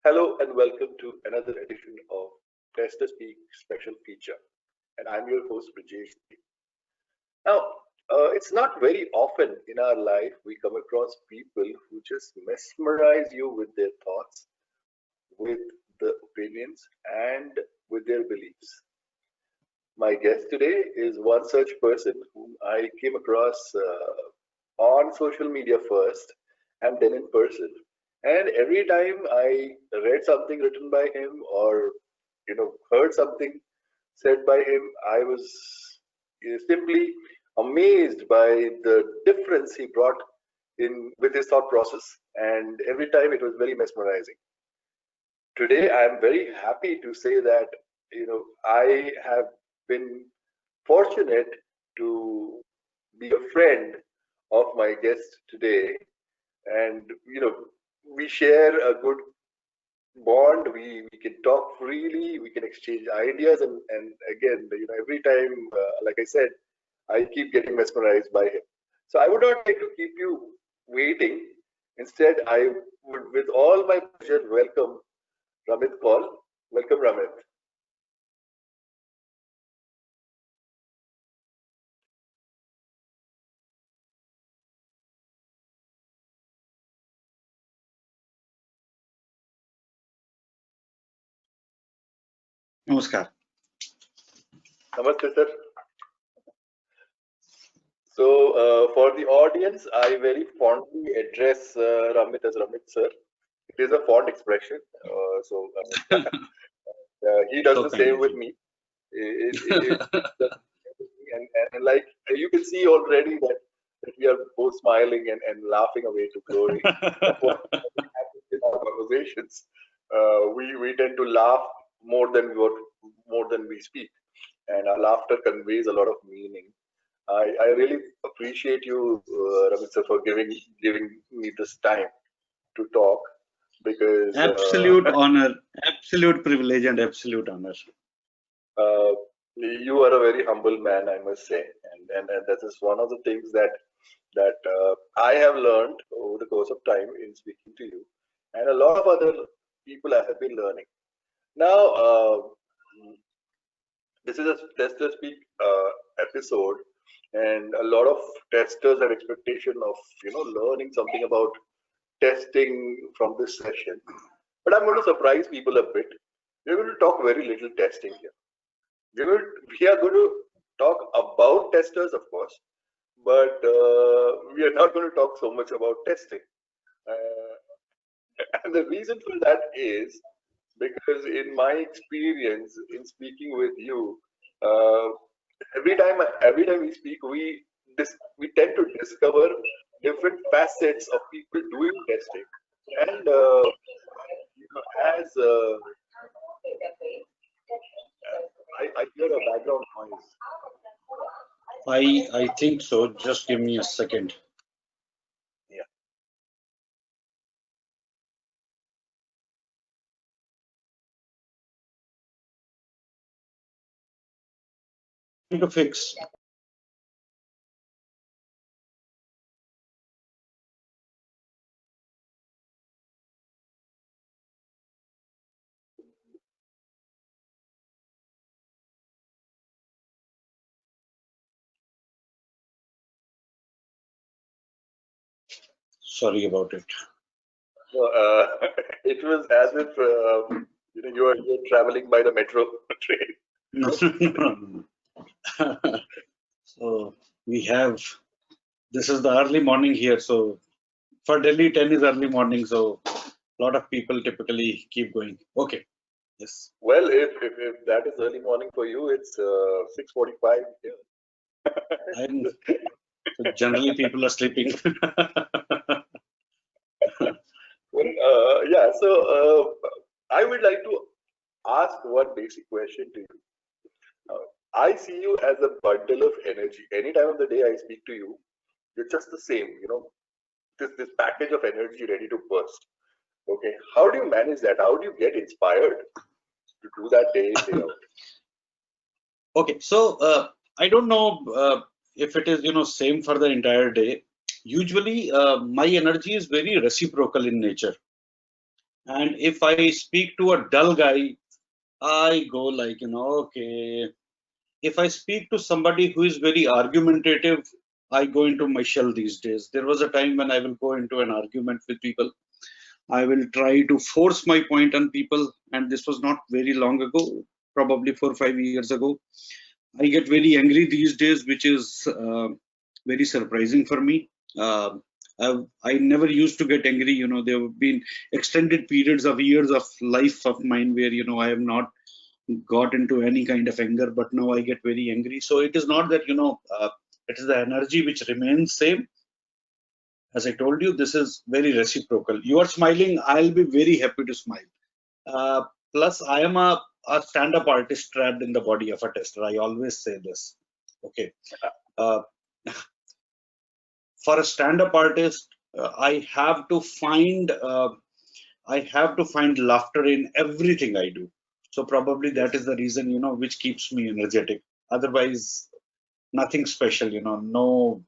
Hello and welcome to another edition of TesterSpeak special feature. And I'm your host, Brijesh Deb. Now, it's not very often in our life we come across people who just mesmerize you with their thoughts, with the opinions, and with their beliefs. My guest today is one such person whom I came across on social media first and then in person. And every time I read something written by him or heard something said by him, I was simply amazed by the difference he brought in with his thought process. And every time it was very mesmerizing. Today, I am very happy to say that I have been fortunate to be a friend of my guest today, and we share a good bond. We can talk freely, we can exchange ideas, and again, every time, like I said, I keep getting mesmerized by him. So I would not like to keep you waiting. Instead, I would, with all my pleasure, welcome Ramit Kaul. Welcome, Ramit. Namaskar. Namaste, sir. So, for the audience, I very fondly address Ramit as Ramit, sir. It is a fond expression. He does the same with me. And like you can see already that we are both smiling and laughing away to glory. What happens in our conversations, we tend to laugh more than we speak, and our laughter conveys a lot of meaning. I really appreciate you, Ramit sir, for giving me this time to talk because absolute honor, absolute privilege, and absolute honor. You are a very humble man, I must say, and that is one of the things that I have learned over the course of time in speaking to you, and a lot of other people I have been learning. Now, this is a tester speak episode, and a lot of testers have expectation of learning something about testing from this session. But I'm going to surprise people a bit. We're going to talk very little testing here. We are going to talk about testers, of course, but we are not going to talk so much about testing. And the reason for that is because, in my experience in speaking with you, uh, every time we speak, we tend to discover different facets of people doing testing, and as I hear a background noise. I think so. Just give me a second. Yeah. To fix. Sorry about it. No, it was as if you're traveling by the metro train. No, no. So we have. This is the early morning here. So for Delhi, 10 is early morning. So a lot of people typically keep going. Okay. Yes. Well, if that is early morning for you, it's 6:45 here. And so generally people are sleeping. Well, yeah. So I would like to ask one basic question to you. I see you as a bundle of energy. Any time of the day I speak to you, you're just the same. This package of energy ready to burst. Okay, how do you manage that? How do you get inspired to do that day in, day out? Okay, so I don't know if it is same for the entire day. Usually, my energy is very reciprocal in nature. And if I speak to a dull guy, I go like, okay. If I speak to somebody who is very argumentative, I go into my shell these days. There was a time when I will go into an argument with people. I will try to force my point on people, and this was not very long ago, probably 4 or 5 years ago. I get very angry these days, which is very surprising for me. Uh, I never used to get angry. There have been extended periods of years of life of mine where I have not got into any kind of anger, but now I get very angry. So it is not that it is the energy which remains same. As I told you, this is very reciprocal. You are smiling, I'll be very happy to smile. Uh, Plus, I am a stand-up artist trapped in the body of a tester. I always say this. Okay. Uh, for a stand-up artist, I have to find laughter in everything I do. So probably Yes. that is the reason, which keeps me energetic. Otherwise, nothing special, no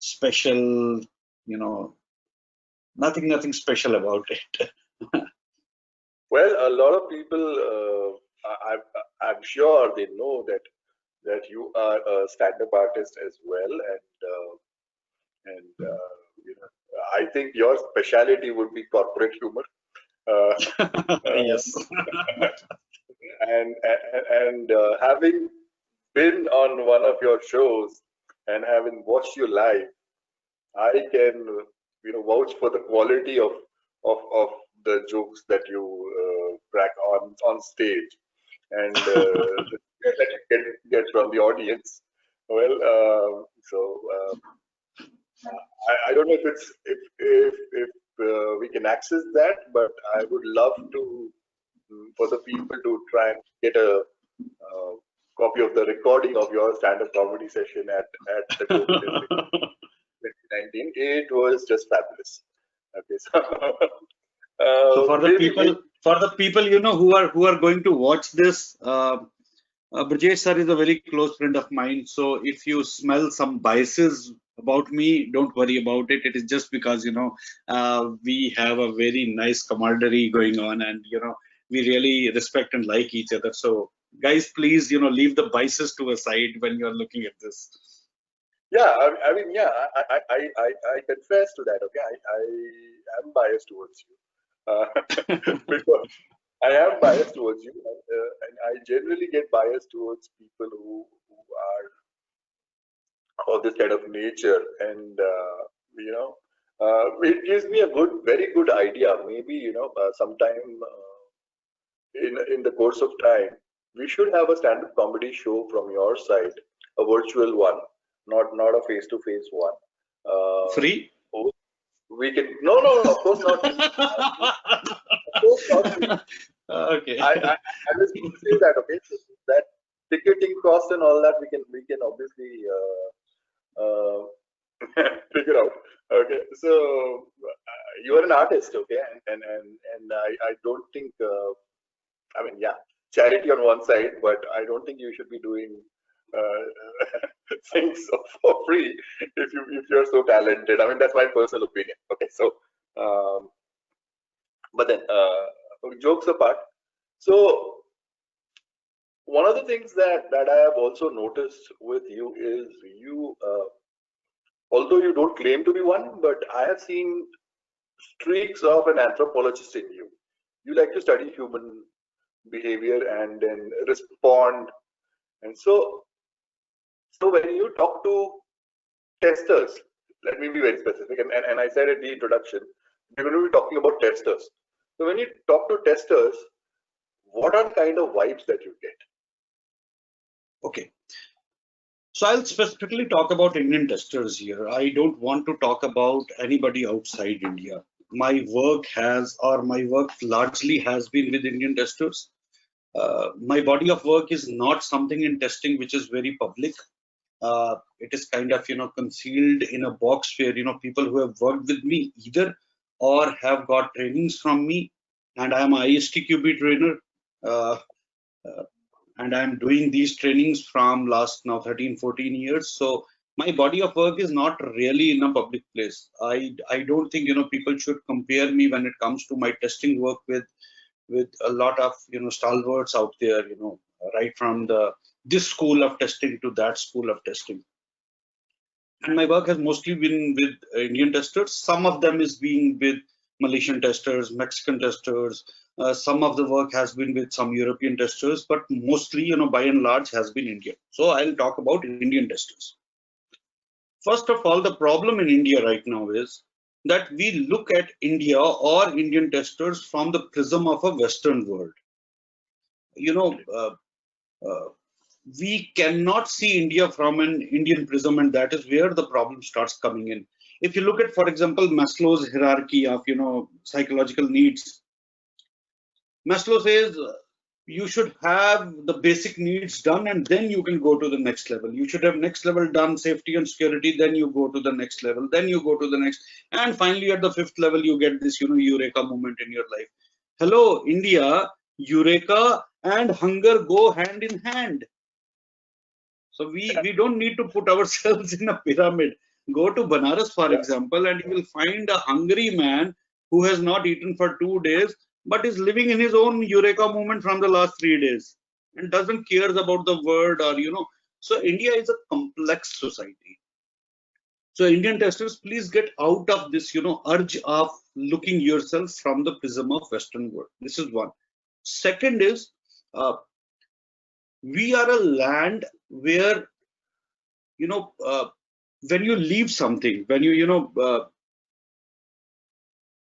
special, you know, nothing special about it. Well, a lot of people, I'm sure they know that you are a stand-up artist as well, and you know, I think your speciality would be corporate humor. Uh, Yes. and having been on one of your shows and having watched you live, I can vouch for the quality of the jokes that you crack on stage and the feedback that you get from the audience. Well, I don't know if it's if we can access that, but I would love to for the people to try and get a uh, copy of the recording of your stand-up comedy session at the Global Delivery 2019. It was just fabulous. Okay, so So maybe for the people who are going to watch this, Brijesh sir is a very close friend of mine. So if you smell some biases about me, don't worry about it. It is just because we have a very nice camaraderie going on, and we really respect and like each other. So guys, please leave the biases to a side when you're looking at this. yeah. I mean, yeah. I confess to that. Okay, I am biased towards you because I am biased towards you, and I generally get biased towards people who are of this kind of nature, and it gives me a very good idea. Maybe sometime in the course of time, we should have a stand-up comedy show from your side, a virtual one, not a face-to-face one. Uh, Free? oh, we can no, of course not free. Of course not free. Okay. I was going to say that, okay, so that ticketing cost and all that we can obviously uh, figure out. Okay, so you are an artist, okay, and I don't think I mean, yeah, charity on one side, but I don't think you should be doing things for free if you're so talented. I mean, that's my personal opinion. Okay, so but then jokes apart, so one of the things that I have also noticed with you is you, although you don't claim to be one, but I have seen streaks of an anthropologist in you. You like to study human behavior and then respond. And so when you talk to testers, let me be very specific, and I said in the introduction, we're going to be talking about testers. So when you talk to testers, what are the kind of vibes that you get? Okay. So I'll specifically talk about Indian testers here. I don't want to talk about anybody outside India. My work largely has been with Indian testers. My body of work is not something in testing which is very public. It is kind of concealed in a box where people who have worked with me either or have got trainings from me, and I am a ISTQB trainer. Uh, uh, and I'm doing these trainings from last now 13, 14 years. So My body of work is not really in a public place. I don't think people should compare me when it comes to my testing work with a lot of stalwarts out there, right from the this school of testing to that school of testing. And my work has mostly been with Indian testers. Some of them is being with Malaysian testers, Mexican testers. Some of the work has been with some European testers, but mostly, by and large, has been Indian. So I'll talk about Indian testers. First of all, the problem in India right now is that we look at India or Indian testers from the prism of a Western world. You know, uh, uh, we cannot see India from an Indian prism, and that is where the problem starts coming in. If you look at, for example, Maslow's hierarchy of psychological needs, Maslow says you should have the basic needs done and then you can go to the next level. You should have next level done, safety and security, then you go to the next level, then you go to the next, and finally at the fifth level you get this eureka moment in your life. Hello, India, eureka and hunger go hand in hand. So we don't need to put ourselves in a pyramid. Go to Banaras, for Yeah. example, and you will find a hungry man who has not eaten for 2 days, but is living in his own eureka moment from the last 3 days and doesn't cares about the word or. So India is a complex society. So Indian testers, please get out of this, urge of looking yourself from the prism of Western world. This is one. Second is, uh, we are a land where when you leave something, when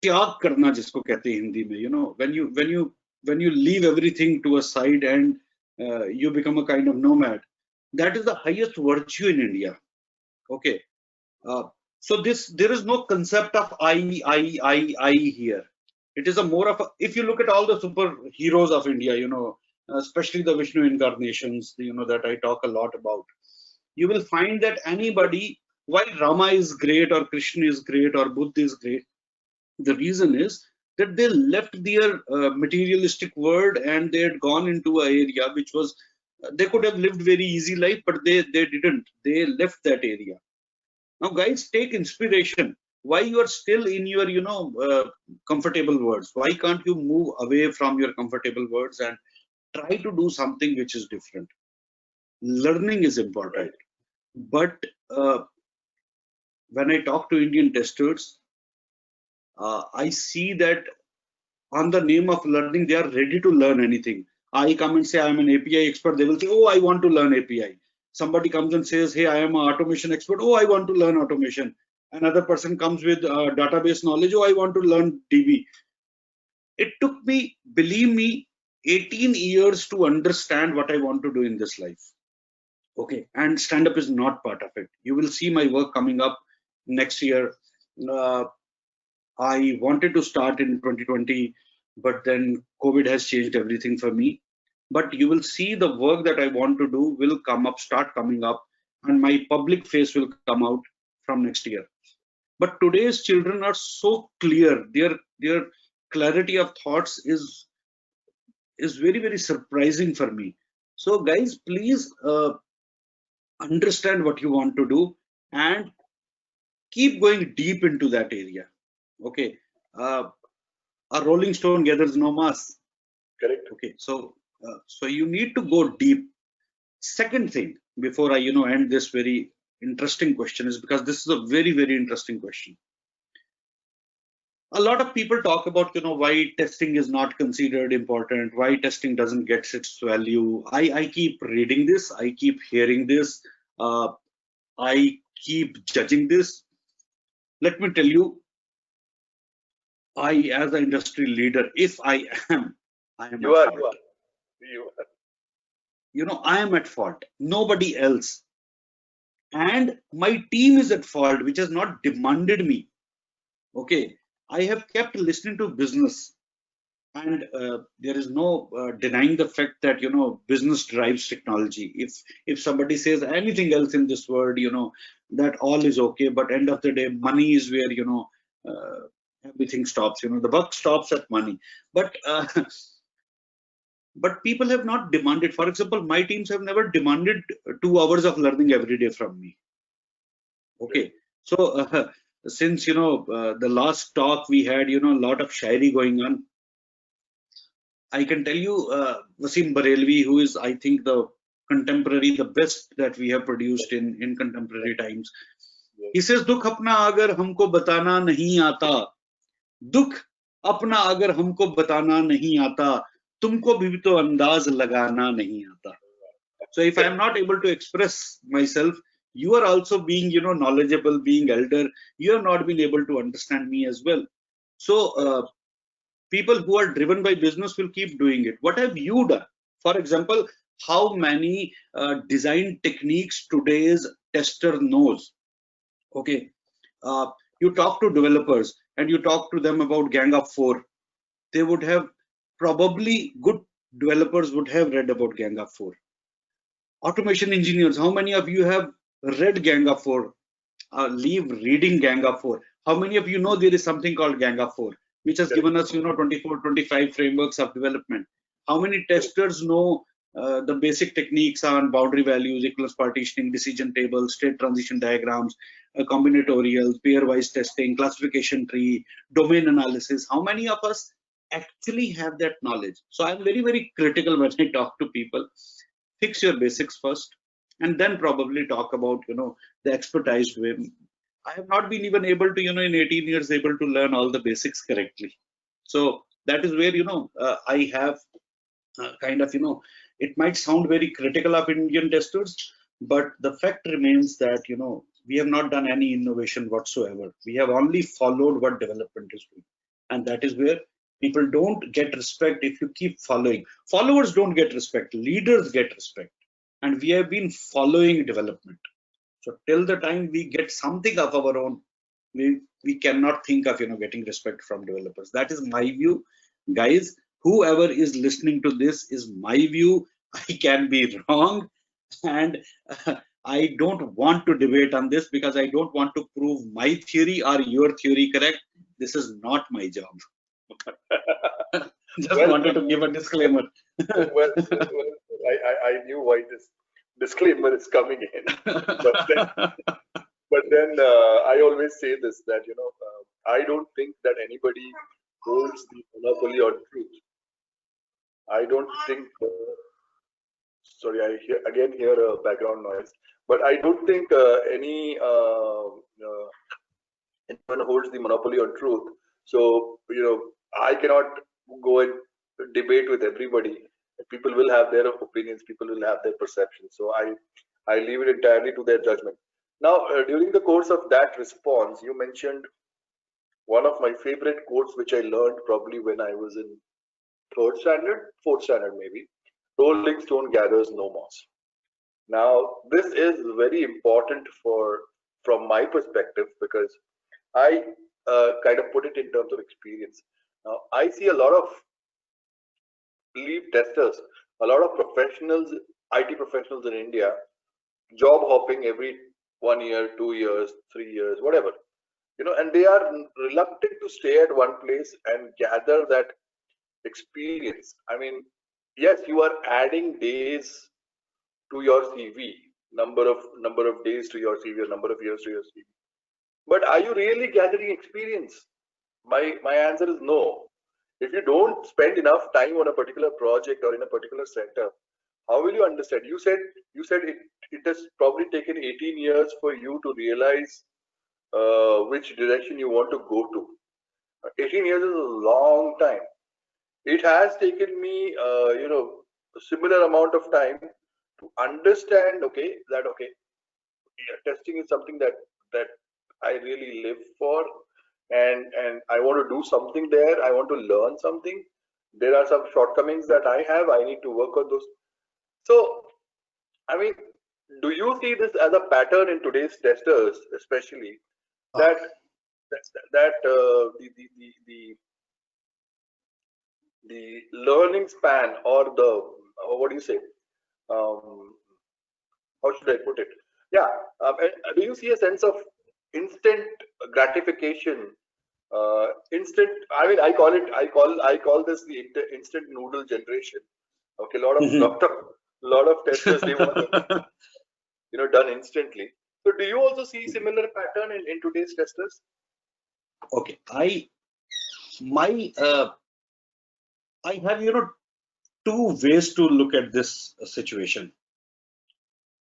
त्याग करना जिसको कहते हैं हिंदी में, when you leave everything to a side and you become a kind of nomad, that is the highest virtue in India. Okay, uh, so there is no concept of I here. It is a more of a, if you look at all the superheroes of India, especially the Vishnu incarnations, that I talk a lot about, you will find that anybody, while Rama is great or Krishna is great or Buddha is great, the reason is that they left their materialistic world and they had gone into an area which was, they could have lived very easy life, but they didn't. They left that area. Now, guys, take inspiration. Why you are still in your, comfortable words? Why can't you move away from your comfortable words and try to do something which is different? Learning is important. But when I talk to Indian testers, I see that on the name of learning, they are ready to learn anything. I come and say I'm an API expert. They will say, oh, I want to learn API. Somebody comes and says, hey, I am an automation expert. Oh, I want to learn automation. Another person comes with database knowledge. Oh, I want to learn DB. It took me, believe me, 18 years to understand what I want to do in this life. Okay, and stand-up is not part of it. You will see my work coming up next year. I wanted to start in 2020, but then COVID has changed everything for me. But you will see the work that I want to do will start coming up, and my public face will come out from next year. But today's children are so clear; their clarity of thoughts is very, very surprising for me. So, guys, please understand what you want to do and keep going deep into that area. Okay, a rolling stone gathers no mass. Correct. Okay, so you need to go deep. Second thing, before I end this very interesting question, is because this is a very, very interesting question. A lot of people talk about why testing is not considered important, why testing doesn't get its value. I keep reading this, I keep hearing this, I keep judging this. Let me tell you, I, as an industry leader, if I am You at are. fault. You are. I am at fault, nobody else. And my team is at fault, which has not demanded me. Okay, I have kept listening to business, and there is no denying the fact that business drives technology. If somebody says anything else in this world, that all is okay, but end of the day, money is where uh, everything stops. The buck stops at money. But but people have not demanded. For example, my teams have never demanded 2 hours of learning every day from me. Okay, so since the last talk we had, a lot of shairi going on. I can tell you, Wasim Barelvi, who is, I think, the contemporary, the best that we have produced in contemporary times. He says, "Dukh apna agar humko batana nahi aata, dukh apna agar humko batana nahi aata, tumko bhi to andaz lagana nahi aata." So if I am not able to express myself, you are also being, knowledgeable, being elder. You have not been able to understand me as well. So people who are driven by business will keep doing it. What have you done? For example, how many design techniques today's tester knows? Okay, you talk to developers and you talk to them about Gang of Four. They would have probably good developers would have read about Gang of Four. Automation engineers, how many of you have read Gang of Four? Leave reading Gang of Four. How many of you know there is something called Gang of Four, which has given us, 24, 25 frameworks of development? How many testers know the basic techniques on boundary values, equivalence partitioning, decision tables, state transition diagrams, combinatorials, pairwise testing, classification tree, domain analysis? How many of us actually have that knowledge? So I'm very, very critical when I talk to people. Fix your basics first, and then probably talk about the expertise way. I have not been even able to in 18 years able to learn all the basics correctly. So that is where I have kind of it might sound very critical of Indian testers, but the fact remains that we have not done any innovation whatsoever. We have only followed what development is doing, and that is where people don't get respect. If you keep following, followers don't get respect, leaders get respect, and we have been following development. So till the time we get something of our own, we cannot think of getting respect from developers. That is my view, guys. Whoever is listening to this is my view. I can be wrong, and I don't want to debate on this because I don't want to prove my theory or your theory correct. This is not my job. Just wanted to give a disclaimer. well, I knew why this disclaimer is coming in, but then I always say this, that I don't think that anybody holds the monopoly on truth. I don't think. Sorry, I hear a background noise, but I don't think anyone holds the monopoly on truth. So I cannot go and debate with everybody. People will have their opinions. People will have their perceptions. So I leave it entirely to their judgment. Now, during the course of that response, you mentioned one of my favorite quotes, which I learned probably when I was in third standard, fourth standard maybe. Rolling stone gathers no moss. Now, this is very important from my perspective, because I kind of put it in terms of experience. Now, I see a lot of lead testers, a lot of professionals, IT professionals in India, job hopping every 1 year, 2 years, 3 years, whatever. And they are reluctant to stay at one place and gather that experience. I mean, yes, you are adding days to your CV, number of days to your CV, or number of years to your CV. But are you really gathering experience? My answer is no. If you don't spend enough time on a particular project or in a particular sector, how will you understand? You said it has probably taken 18 years for you to realize which direction you want to go to. 18 years is a long time. It has taken me, a similar amount of time to understand, testing is something that I really live for, and I want to do something there. I want to learn something. There are some shortcomings that I have. I need to work on those. So, I mean, do you see this as a pattern in today's testers, especially that the learning span, or what do you say? Um, how should I put it? Yeah. Do you see a sense of instant gratification? Instant. I mean, I call this the instant noodle generation. Okay, lot of testers, they want it, done instantly. So do you also see similar pattern in today's testers? Okay, my I have two ways to look at this situation.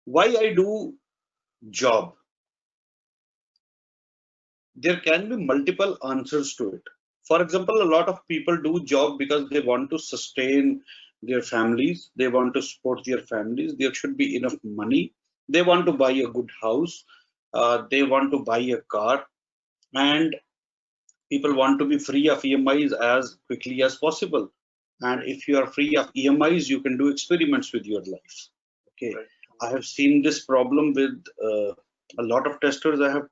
Why I do job? There can be multiple answers to it. For example, a lot of people do job because they want to sustain their families, they want to support their families, there should be enough money, they want to buy a good house, they want to buy a car, and people want to be free of EMIs as quickly as possible. And Right, if you are free of EMIs, you can do experiments with your life. Okay, right, I have seen this problem with a lot of testers I have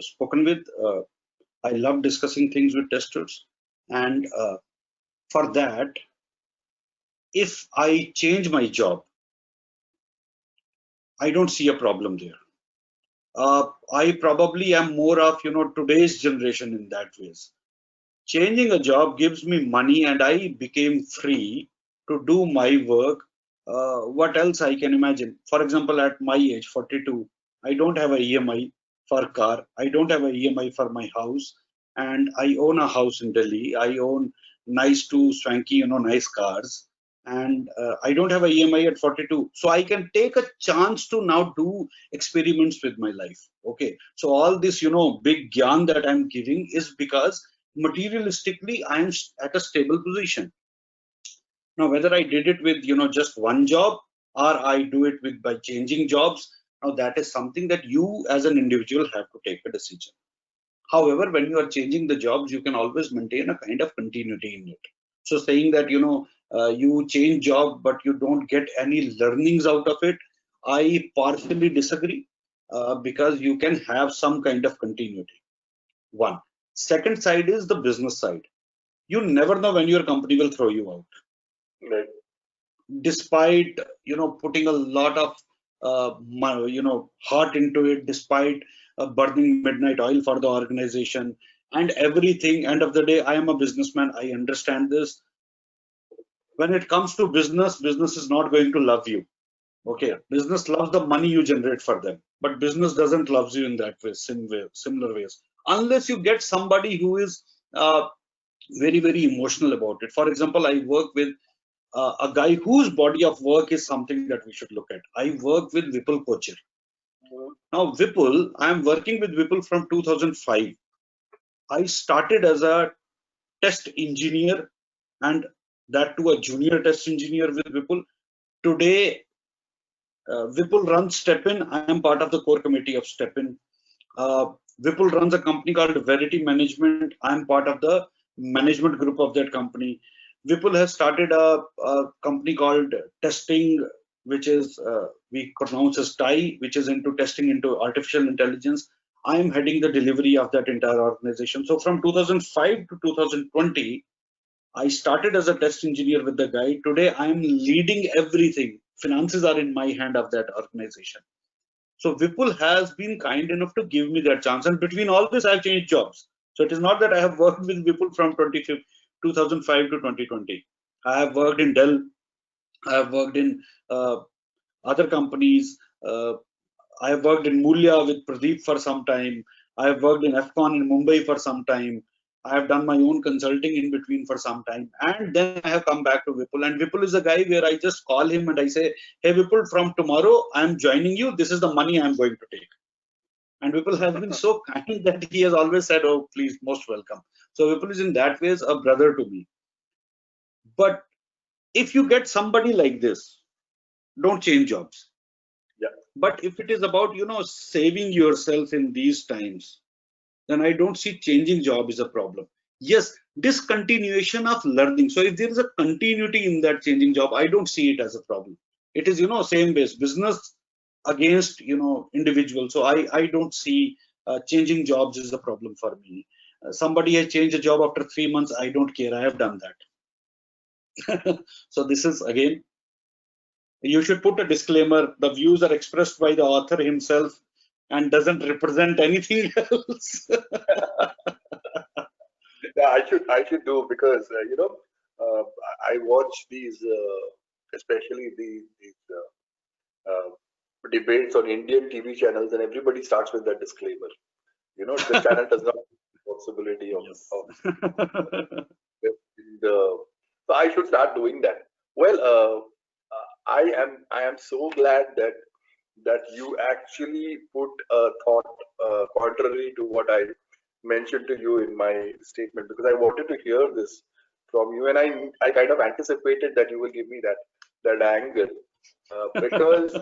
spoken with. I love discussing things with testers, and for that, if I change my job, I don't see a problem there. I probably am more of today's generation in that ways. Changing a job gives me money, and I became free to do my work. What else I can imagine? For example, at my age, 42, I don't have a EMI for car. I don't have a EMI for my house, and I own a house in Delhi. I own nice to swanky, nice cars, and I don't have a EMI at 42, so I can take a chance to now do experiments with my life. Okay, so all this, big gyan that I'm giving is because materialistically I am at a stable position. Now whether I did it with just one job, or I do it with by changing jobs, now that is something that you as an individual have to take a decision. However, when you are changing the jobs, you can always maintain a kind of continuity in it. So saying that you change job but you don't get any learnings out of it, I partially disagree, because you can have some kind of continuity. One. Second side is the business side. You never know when your company will throw you out, right. despite putting a lot of heart into it, despite burning midnight oil for the organization and everything. End of the day, I am a businessman. I understand this. When it comes to business, business is not going to love you. Okay, Yeah, business loves the money you generate for them, but business doesn't love you in that way, similar ways, unless you get somebody who is very very emotional about it. For example, I work with a guy whose body of work is something that we should look at. I work with Vipul Kochir. mhm, Now, Vipul, I am working with Vipul from 2005. I started as a test engineer, and that too a junior test engineer with Vipul. Today, Vipul runs Stepin. I am part of the core committee of Stepin. Uh, Vipul runs a company called Verity Management. I am part of the management group of that company. Vipul has started a company called Testing, which is we pronounce as TI, which is into testing into artificial intelligence. I am heading the delivery of that entire organization. So from 2005 to 2020, I started as a test engineer with the guy. Today, I am leading everything. Finances are in my hand of that organization. So Vipul has been kind enough to give me that chance. And between all this, I've changed jobs. So it is not that I have worked with Vipul from 2005 to 2020. I have worked in Dell. I have worked in uh, other companies. I have worked in Mulya with Pradeep for some time. I have worked in FCON in Mumbai for some time. I have done my own consulting in between for some time. And then I have come back to Vipul. And Vipul is a guy where I just call him and I say, hey, Vipul, from tomorrow, I'm joining you. This is the money I'm going to take. And Vipul has been so kind that he has always said, oh, please, most welcome. So Vipul is in that ways a brother to me. But if you get somebody like this, don't change jobs. yeah, But if it is about, saving yourself in these times, then I don't see changing job is a problem. Yes, discontinuation of learning. So if there is a continuity in that changing job, I don't see it as a problem. It is, same base business against, individual. So I don't see changing jobs is a problem for me. Somebody has changed a job after 3 months. I don't care. I have done that. So this is again, you should put a disclaimer. The views are expressed by the author himself and doesn't represent anything else. yeah. I should do because I watch these, especially these debates on Indian TV channels, and everybody starts with that disclaimer. The channel does not have the possibility Yes. of the. So I should start doing that. Well, I am so glad that you actually put a thought contrary to what I mentioned to you in my statement, because I wanted to hear this from you, and I kind of anticipated that you will give me that angle, because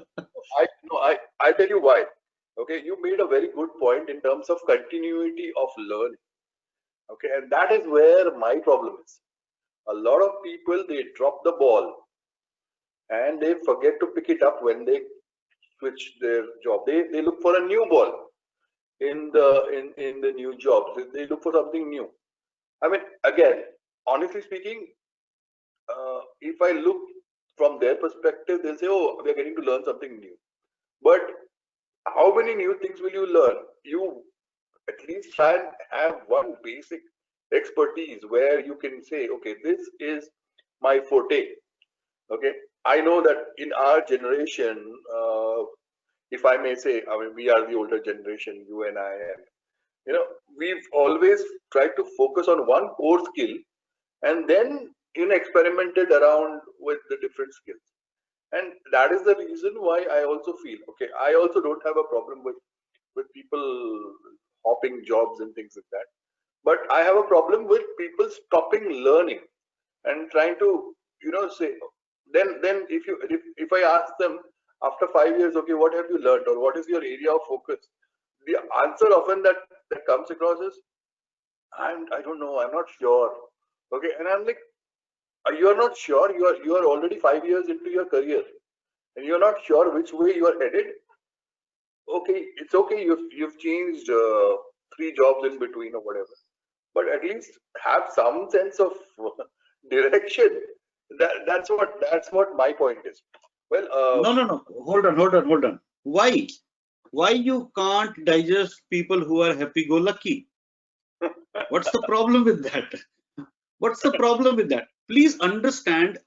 I tell you why. Okay, you made a very good point in terms of continuity of learning. Okay, and that is where my problem is. A lot of people, they drop the ball and they forget to pick it up when they switch their job. They look for a new ball in the new job. They look for something new. I mean, again, honestly speaking, if I look from their perspective, they'll say, "Oh, we are getting to learn something new." But how many new things will you learn? You at least try and have one basic expertise where you can say, "Okay, this is my forte." Okay, I know that in our generation, if I may say, I mean, we are the older generation, you and I, and we've always tried to focus on one core skill, and then experimented around with the different skills. And that is the reason why I also feel, okay, I also don't have a problem with people hopping jobs and things like that, but I have a problem with people stopping learning and trying to say, then if I ask them after 5 years, okay, what have you learned, or what is your area of focus, the answer often that comes across is, I don't know, I'm not sure. Okay, and I'm like, you are not sure? You are already 5 years into your career, and you're not sure which way you are headed. Okay, it's okay. You've changed 3 jobs in between or whatever, but at least have some sense of direction. That's what my point is. Well, No. Hold on. Why? Why you can't digest people who are happy-go-lucky? What's the problem with that? What's the problem with that? Please understand,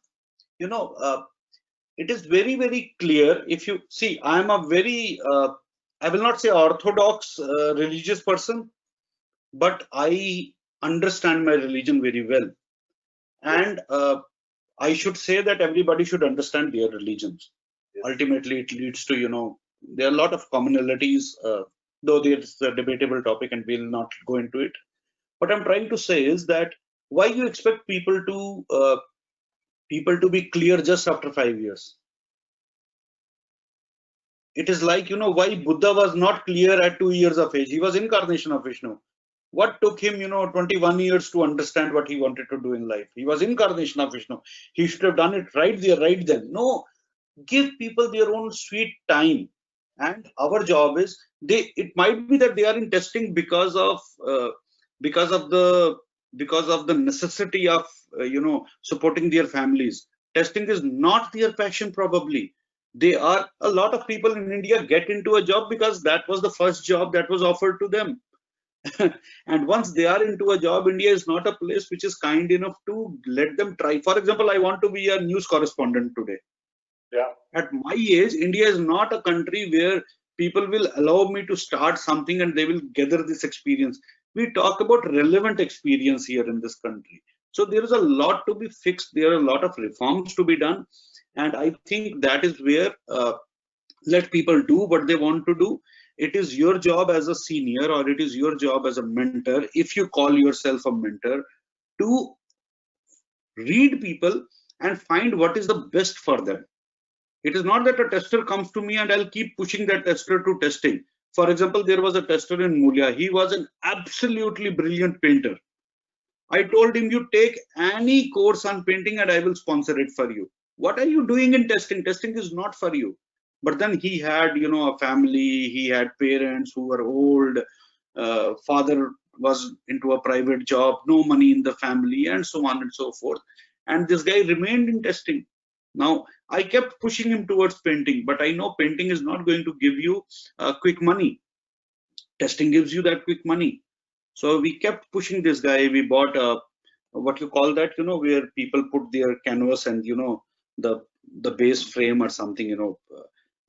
it is very, very clear. If you see, I'm a very, I will not say orthodox religious person, but I understand my religion very well. And I should say that everybody should understand their religions. yes. Ultimately, it leads to, there are a lot of commonalities, though there's a debatable topic and we'll not go into it. What I'm trying to say is that why you expect people to be clear just after 5 years? It is like, why Buddha was not clear at 2 years of age. He was incarnation of Vishnu. What took him, 21 years to understand what he wanted to do in life? He was incarnation of Vishnu. He should have done it right there, right then. No, give people their own sweet time. And our job is, it might be that they are in testing because of the necessity of supporting their families. Testing is not their passion, probably. A lot of people in India get into a job because that was the first job that was offered to them. And once they are into a job, India is not a place which is kind enough to let them try. For example, I want to be a news correspondent today. Yeah. At my age, India is not a country where people will allow me to start something and they will gather this experience. We talk about relevant experience here in this country. So there is a lot to be fixed. There are a lot of reforms to be done. And I think that is where let people do what they want to do. It is your job as a senior, or it is your job as a mentor, if you call yourself a mentor, to read people and find what is the best for them. It is not that a tester comes to me and I'll keep pushing that tester to testing. For example, there was a tester in Mulia. He was an absolutely brilliant painter. I told him, you take any course on painting and I will sponsor it for you. What are you doing in testing? Testing is not for you. But then he had, a family, he had parents who were old, father was into a private job, no money in the family, and so on and so forth. And this guy remained in testing. Now, I kept pushing him towards painting, but I know painting is not going to give you quick money. Testing gives you that quick money. So we kept pushing this guy. We bought what you call that, where people put their canvas and, the base frame or something,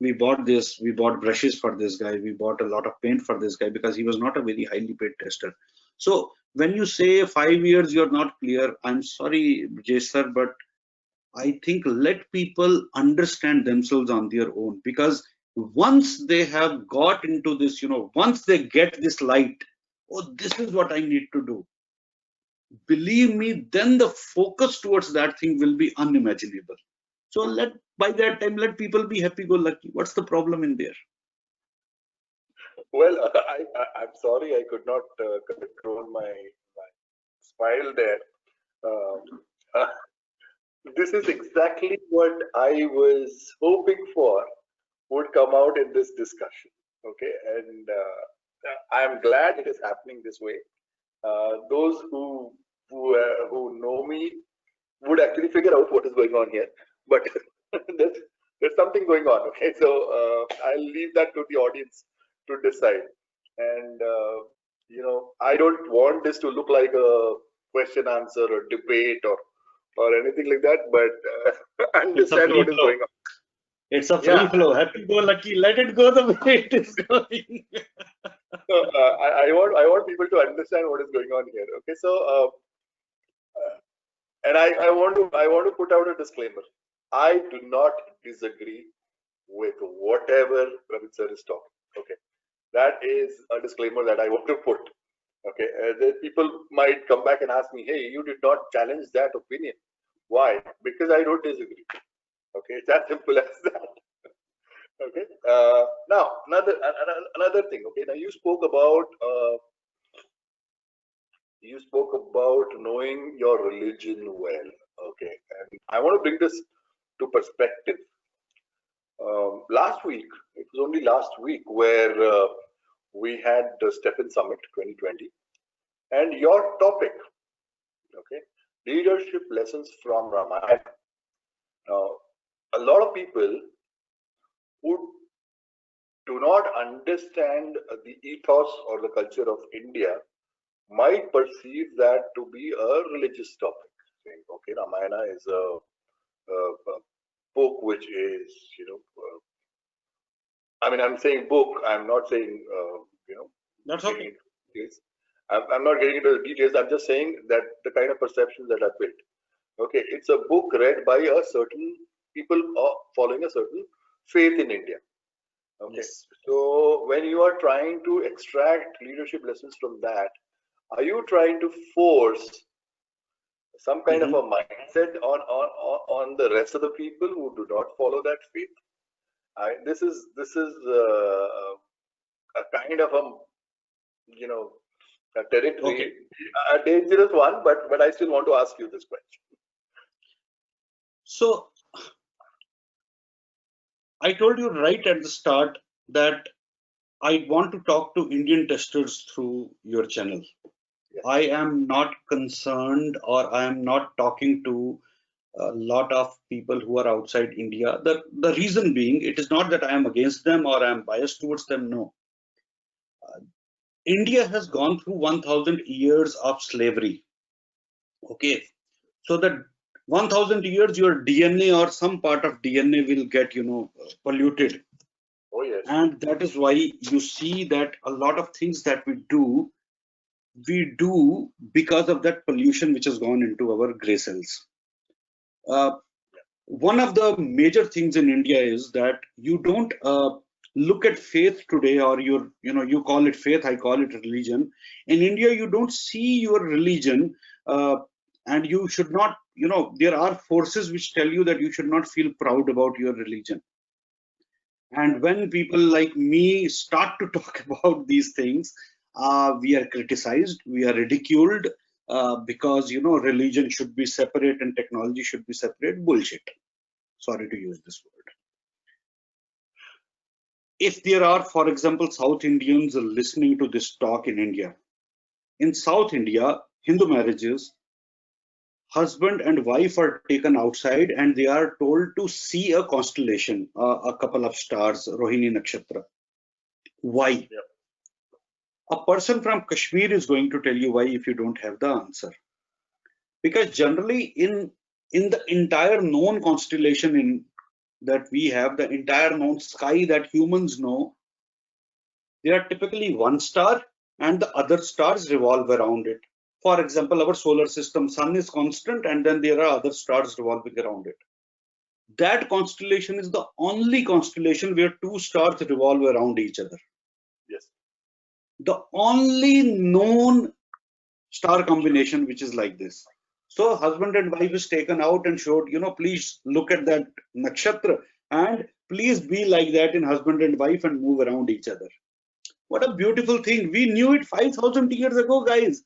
we bought this, we bought brushes for this guy, we bought a lot of paint for this guy because he was not a very highly paid tester. So when you say 5 years you're not clear, I'm sorry, Brijesh sir, but I think let people understand themselves on their own, because once they have got into this, once they get this light, oh, this is what I need to do. Believe me, then the focus towards that thing will be unimaginable. So by that time, let people be happy-go-lucky. What's the problem in there? Well, I'm sorry I could not control my smile there. Uh, this is exactly what I was hoping for would come out in this discussion. Okay, and I'm glad it is happening this way. Those who know me would actually figure out what is going on here, but there's something going on. Okay, so I'll leave that to the audience to decide. And I don't want this to look like a question answer or debate or anything like that, but understand what is going on. It's a free flow. Happy go lucky. Let it go the way it is going. So, I want people to understand what is going on here. Okay, so and I want to put out a disclaimer. I do not disagree with whatever Ramit sir is talking. Okay, that is a disclaimer that I want to put. Okay, people might come back and ask me, "Hey, you did not challenge that opinion. Why?" Because I don't disagree. Okay, it's as simple as that. Okay. Now another thing. Okay. Now you spoke about knowing your religion well. Okay, and I want to bring this to perspective. Last week, it was only last week where we had the Stephen Summit 2020, and your topic, okay, leadership lessons from Ramayana. Now, a lot of people who do not understand the ethos or the culture of India might perceive that to be a religious topic. Saying, okay, Ramayana is a book which is, I mean, I'm saying book. I'm not saying, That's okay. I'm not getting into the details. I'm just saying that the kind of perceptions that are built. Okay, it's a book read by a certain people following a certain faith in India. Okay, yes. So when you are trying to extract leadership lessons from that, are you trying to force some kind of a mindset on the rest of the people who do not follow that faith? This is a kind of a territory, okay, a dangerous one, but I still want to ask you this question. So I told you right at the start that I want to talk to Indian testers through your channel. Yes. I am not concerned, or I am not talking to a lot of people who are outside India. The reason being, it is not that I am against them or I am biased towards them. No. India has gone through 1000 years of slavery. Okay. So that 1000 years, your DNA or some part of DNA will get, polluted. Oh, yes. And that is why you see that a lot of things that we do because of that pollution which has gone into our gray cells. One of the major things in India is that you don't look at faith today, or you call it faith, I call it religion. In India, you don't see your religion, and you should not, there are forces which tell you that you should not feel proud about your religion. And when people like me start to talk about these things, we are criticized, we are ridiculed, because religion should be separate and technology should be separate. Bullshit. Sorry to use this word. If there are, for example, South Indians listening to this talk in India, in South India, Hindu marriages, husband and wife are taken outside and they are told to see a constellation, a couple of stars, Rohini Nakshatra. Why? Yep. A person from Kashmir is going to tell you why if you don't have the answer. Because generally in the entire known constellation in that we have, the entire known sky that humans know, there are typically one star and the other stars revolve around it. For example, our solar system, sun is constant, and then there are other stars revolving around it. That constellation is the only constellation where two stars revolve around each other. Yes. The only known star combination which is like this. So husband and wife is taken out and showed, please look at that nakshatra and please be like that in husband and wife and move around each other. What a beautiful thing. We knew it 5,000 years ago, guys.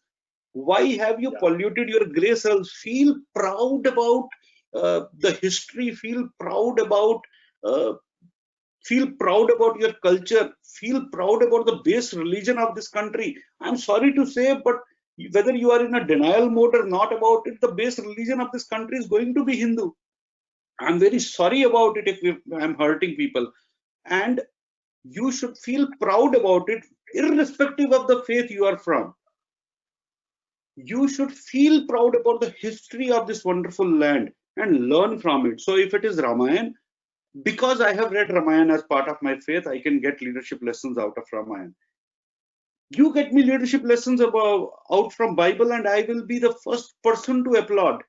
Why have you polluted your gray cells? Feel proud about the history. Feel proud about your culture. Feel proud about the base religion of this country. I'm sorry to say, but whether you are in a denial mode or not about it, the base religion of this country is going to be Hindu. I'm very sorry about it if I'm hurting people. And you should feel proud about it, irrespective of the faith you are from. You should feel proud about the history of this wonderful land and learn from it. So if it is Ramayana, because I have read Ramayana as part of my faith, I can get leadership lessons out of Ramayana. You get me leadership lessons out from Bible and I will be the first person to applaud.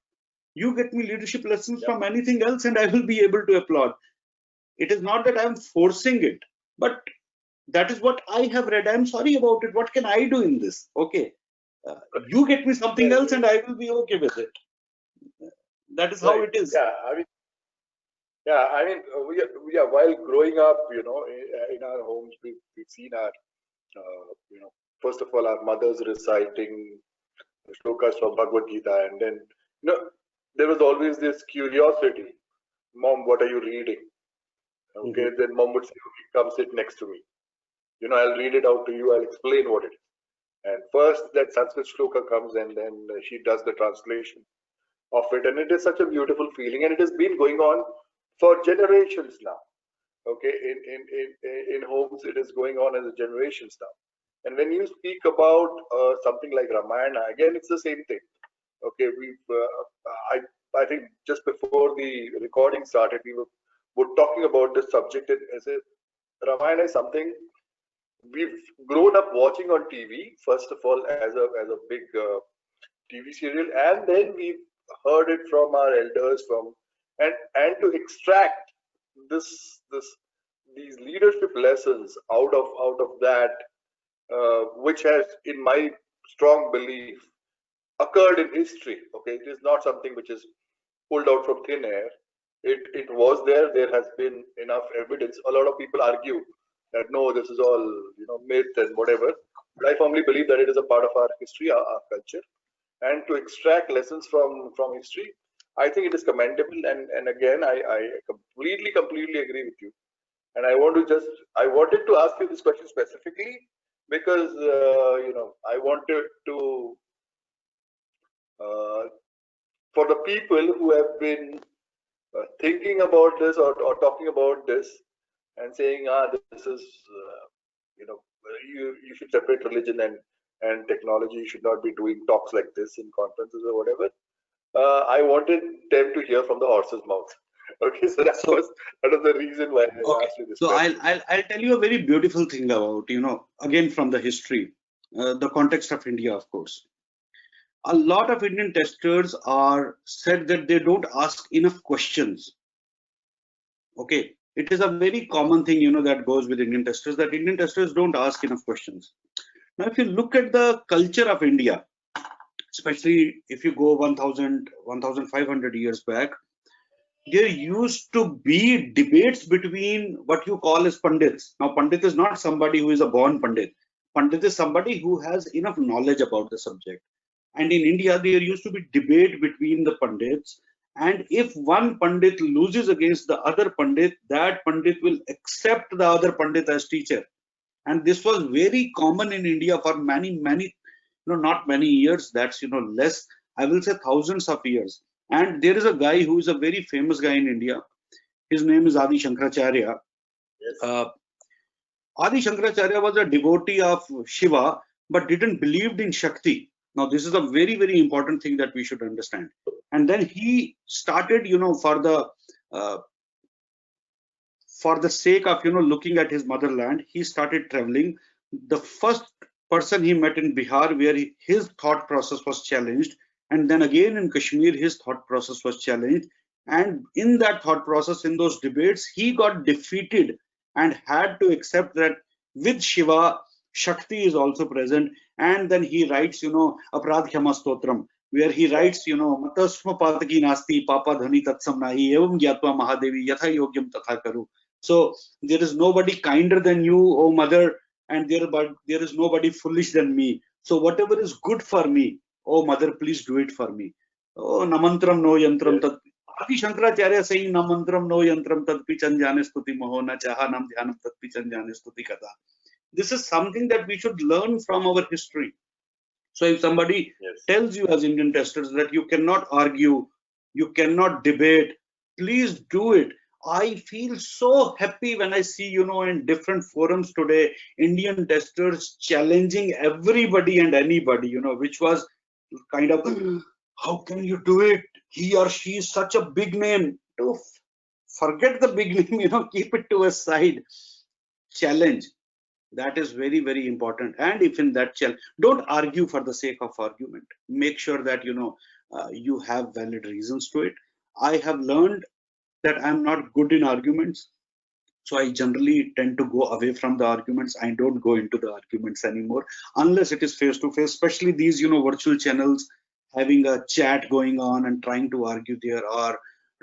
You get me leadership lessons from anything else and I will be able to applaud. It is not that I am forcing it, but that is what I have read. I'm sorry about it. What can I do in this? Okay. You get me something else and I will be okay with it. That is how it is. While growing up, in our homes, we've seen our, first of all, our mothers reciting shlokas from Bhagavad Gita, and then, there was always this curiosity. Mom, what are you reading? Okay, then mom would say, okay, come sit next to me. I'll read it out to you. I'll explain what it is. And first that Sanskrit shloka comes and then she does the translation of it. And it is such a beautiful feeling. And it has been going on for generations now. Okay, in homes, it is going on as generations now. And when you speak about something like Ramayana, again, it's the same thing. Okay, I think just before the recording started, we were talking about this subject. As Ramayana is something we've grown up watching on TV, first of all, as a big TV serial, and then we've heard it from our elders, and to extract these leadership lessons out of that, which has, in my strong belief, occurred in history. Okay, it is not something which is pulled out from thin air. It was there. There has been enough evidence. A lot of people argue that no, this is all myth and whatever. But I firmly believe that it is a part of our history, our culture, and to extract lessons from history, I think it is commendable. And again, I completely agree with you. And I wanted to ask you this question specifically because I wanted to for the people who have been thinking about this or talking about this and saying, this is you should separate religion and technology. You should not be doing talks like this in conferences or whatever. I wanted them to hear from the horse's mouth. Okay, so that was the reason why I asked you this. So I'll tell you a very beautiful thing about again from the history, the context of India, of course. A lot of Indian testers are said that they don't ask enough questions. Okay, it is a very common thing that goes with Indian testers, that Indian testers don't ask enough questions. Now, if you look at the culture of India, especially if you go 1,500 years back, there used to be debates between what you call as Pandits. Now, Pandit is not somebody who is a born Pandit. Pandit is somebody who has enough knowledge about the subject. And in India, there used to be debate between the Pandits. And if one Pandit loses against the other Pandit, that Pandit will accept the other Pandit as teacher. And this was very common in India for many, not many years. That's, less, I will say thousands of years. And there is a guy who is a very famous guy in India. His name is Adi Shankaracharya. Yes. Adi Shankaracharya was a devotee of Shiva, but didn't believe in Shakti. Now, this is a very, very important thing that we should understand. And then he started, for the for the sake of, looking at his motherland, he started traveling. The first person he met in Bihar, where his thought process was challenged, and then again in Kashmir, his thought process was challenged. And in that thought process, in those debates, he got defeated and had to accept that with Shiva, Shakti is also present. And then he writes, Aparadh Khyama Stotram, where he writes, Matasma Pataki Nasti, Papa Dhani Tatsam Nahi, Evam Gyatva Mahadevi, Yatha Yogyam Tatha Karu. So there is nobody kinder than you, O mother, and there is nobody foolish than me. So whatever is good for me, oh mother, please do it for me. Oh, Namantram no yantram tat. Adi Shankaracharya saying Namantram no yantram tat pichan jane stuti mohona chaha nam dhyanam tat pichan jane stuti kata. This is something that we should learn from our history. So if somebody tells you as Indian testers that you cannot argue, you cannot debate, please do it. I feel so happy when I see, in different forums today, Indian testers challenging everybody and anybody, which was kind of, how can you do it? He or she is such a big name. To forget the big name, keep it to a side. Challenge. That is very, very important. And if in that challenge, don't argue for the sake of argument. Make sure that, you have valid reasons to it. I have learned that I'm not good in arguments. So I generally tend to go away from the arguments. I don't go into the arguments anymore, unless it is face to face, especially these, virtual channels, having a chat going on and trying to argue there, or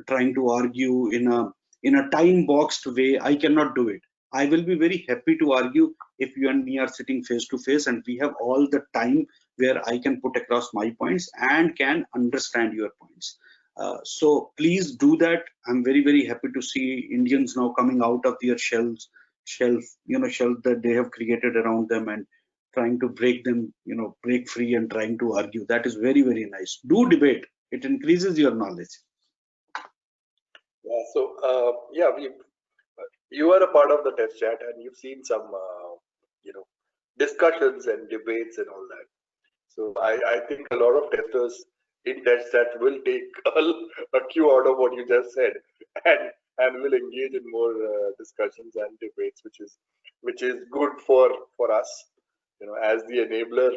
trying to argue in a time boxed way. I cannot do it. I will be very happy to argue if you and me are sitting face to face and we have all the time where I can put across my points and can understand your points. So please do that. I'm very, very happy to see Indians now coming out of their shelf that they have created around them and trying to break them, break free and trying to argue. That is very, very nice. Do debate. It increases your knowledge. Yeah. So you are a part of the test chat and you've seen some discussions and debates and all that. So I think a lot of testers in test chat will take a cue out of what you just said and will engage in more discussions and debates, which is good for us. As the enabler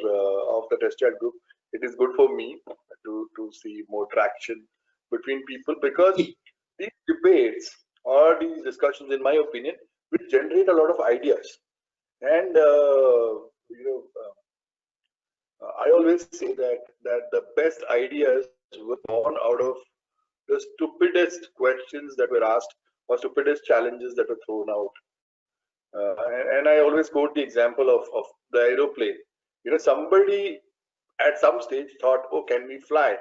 of the test chat group, it is good for me to see more traction between people, because these debates or these discussions, in my opinion, will generate a lot of ideas. And I always say that the best ideas were born out of the stupidest questions that were asked or stupidest challenges that were thrown out. And I always quote the example of the aeroplane. Somebody at some stage thought, oh, can we fly?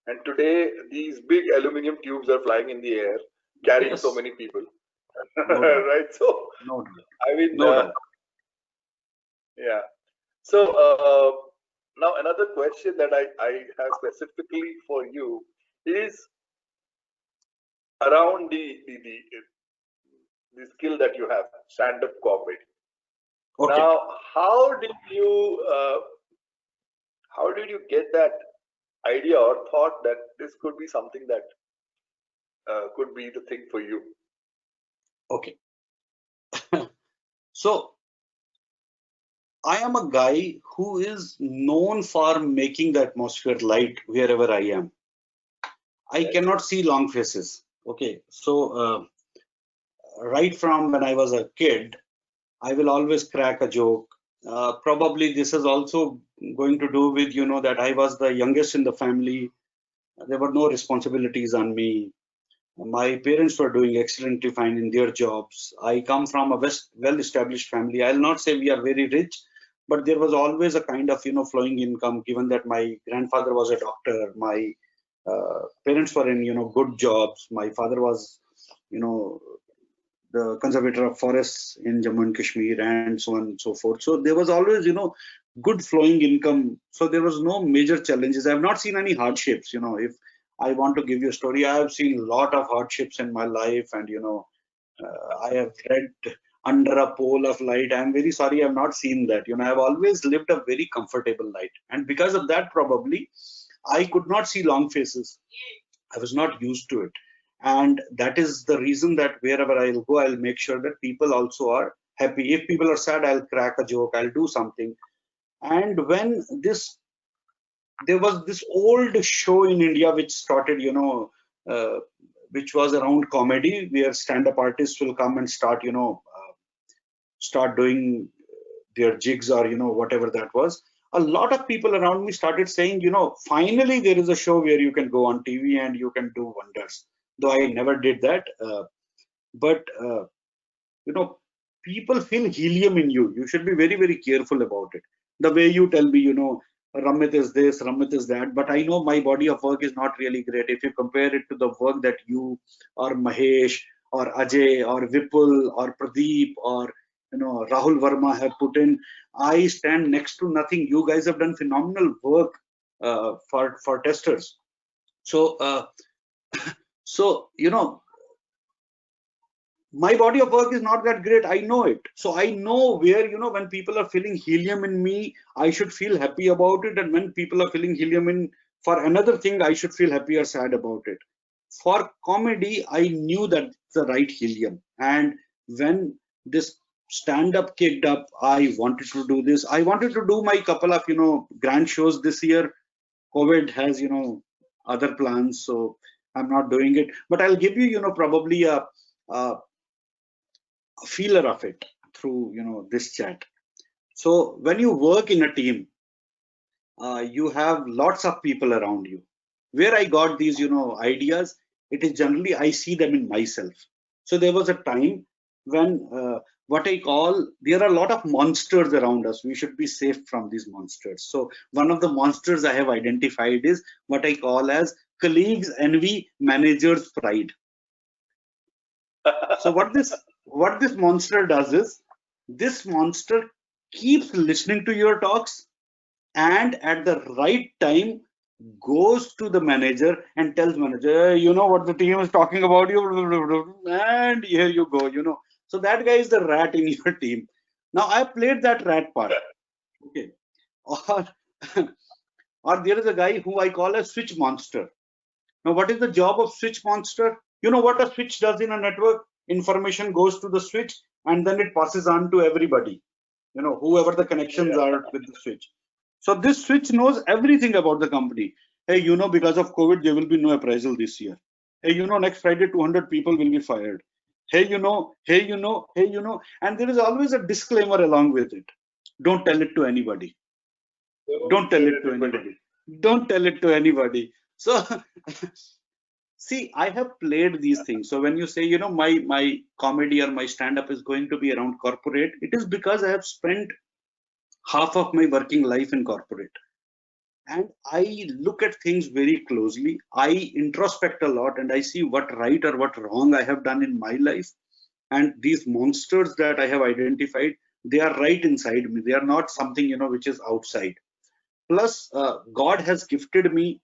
And today these big aluminum tubes are flying in the air, carrying so many people. No right? So, no I mean, no yeah. So now another question that I have specifically for you is around the skill that you have, stand-up comedy. Okay. Now, how did you get that idea or thought that this could be something that could be the thing for you? Okay. So I am a guy who is known for making the atmosphere light wherever I am. I cannot see long faces. Okay. So right from when I was a kid, I will always crack a joke. Probably this is also going to do with, that I was the youngest in the family. There were no responsibilities on me. My parents were doing excellently fine in their jobs. I come from a well-established family. I'll not say we are very rich, but there was always a kind of, flowing income, given that my grandfather was a doctor. My parents were in, good jobs. My father was, the conservator of forests in Jammu and Kashmir, and so on and so forth. So there was always, good flowing income. So there was no major challenges. I have not seen any hardships. If I want to give you a story, I have seen a lot of hardships in my life, and I have read under a pole of light. I'm very sorry, I've not seen that. I've always lived a very comfortable life, and because of that, probably I could not see long faces. I was not used to it. And that is the reason that wherever I'll go, I'll make sure that people also are happy. If people are sad, I'll crack a joke, I'll do something. And when there was this old show in India which started, which was around comedy, where stand-up artists will come and start doing their jigs or whatever that was. A lot of people around me started saying, finally there is a show where you can go on TV and you can do wonders. Though I never did that, but you know, people feel helium in you. You should be very, very careful about it. The way you tell me, Ramit is this, Ramit is that, but I know my body of work is not really great. If you compare it to the work that you or Mahesh or Ajay or Vipul or Pradeep or Rahul Verma have put in, I stand next to nothing. You guys have done phenomenal work for testers. So so my body of work is not that great. I know it. So I know where, when people are feeling helium in me, I should feel happy about it. And when people are feeling helium in for another thing, I should feel happy or sad about it. For comedy, I knew that the right helium. And when this stand-up kicked up, I wanted to do this. I wanted to do my couple of, grand shows this year. COVID has, other plans. So I'm not doing it. But I'll give you, probably a feeler of it through this chat. So when you work in a team, you have lots of people around you. Where I got these ideas, it is generally I see them in myself. So there was a time when what I call, there are a lot of monsters around us. We should be safe from these monsters. So one of the monsters I have identified is what I call as colleagues envy, managers pride. So what this monster does is, this monster keeps listening to your talks, and at the right time goes to the manager and tells manager, "Hey, you know what the team is talking about you," and here you go. So that guy is the rat in your team. Now I played that rat part. Okay. Or or there is a guy who I call a switch monster. Now, what is the job of switch monster? You know what a switch does in a network? Information goes to the switch and then it passes on to everybody, whoever the connections are with the switch. So this switch knows everything about the company. Hey, because of COVID, there will be no appraisal this year. Hey, next Friday, 200 people will be fired. Hey, hey, hey, and there is always a disclaimer along with it. Don't tell it to anybody. Don't tell it to anybody. Don't tell it to anybody. So see, I have played these things. So when you say, my comedy or my stand-up is going to be around corporate, it is because I have spent half of my working life in corporate. And I look at things very closely. I introspect a lot and I see what right or what wrong I have done in my life. And these monsters that I have identified, they are right inside me. They are not something, which is outside. Plus, God has gifted me,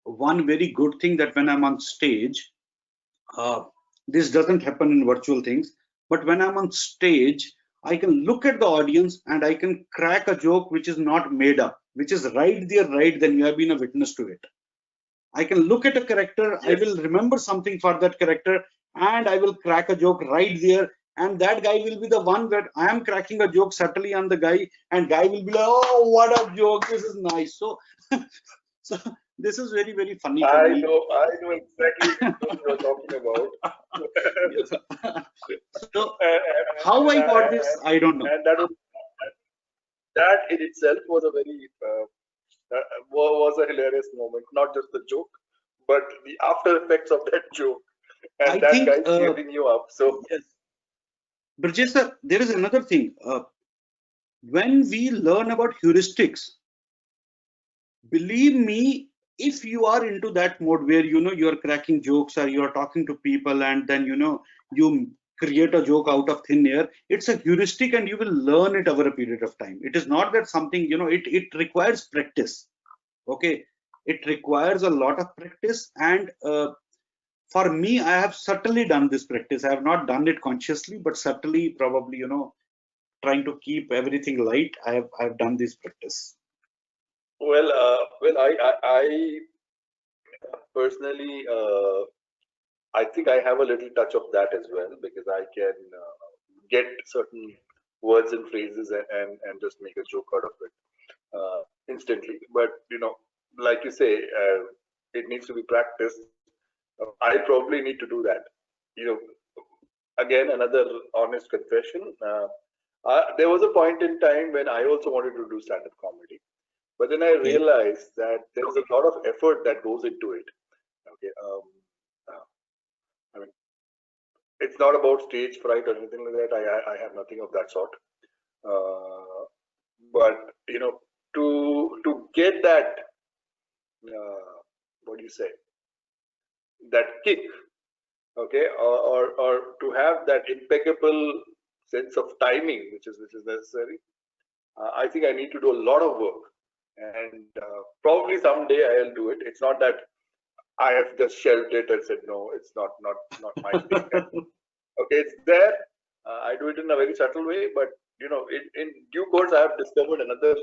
one very good thing, that when I'm on stage, this doesn't happen in virtual things, but when I'm on stage, I can look at the audience and I can crack a joke which is not made up, which is right there, right then. You have been a witness to it. I can look at a character, yes. I will remember something for that character, and I will crack a joke right there. And that guy will be the one that I am cracking a joke subtly on the guy, and guy will be like, "Oh, what a joke! This is nice." So, so this is very, very funny for me. I know exactly what you are talking about. So, how I got this, I don't know. And that in itself was a very was a hilarious moment. Not just the joke, but the after effects of that joke, and that guy cheering you up. So yes. Brijesh sir, there is another thing. When we learn about heuristics, believe me, if you are into that mode where you are cracking jokes or you are talking to people and then you create a joke out of thin air, it's a heuristic and you will learn it over a period of time. It is not that something, it requires practice. Okay, it requires a lot of practice, and for me, I have certainly done this practice. I have not done it consciously, but certainly, probably, trying to keep everything light, I've done this practice. Well, I Personally, I think I have a little touch of that as well because I can get certain words and phrases and just make a joke out of it instantly. But like you say, it needs to be practiced. I probably need to do that. You know, Again, another honest confession. There was a point in time when I also wanted to do stand-up comedy, but then I Okay. realized that there's a lot of effort that goes into it. Okay, uh, I mean, it's not about stage fright or anything like that. I have nothing of that sort. Uh, but to get that, what do you say, that kick, okay, or to have that impeccable sense of timing, which is necessary. I think I need to do a lot of work, and probably someday I'll do it. It's not that I have just shelved it and said no, it's not my thing. Okay, it's there. I do it in a very subtle way, but in due course, I have discovered another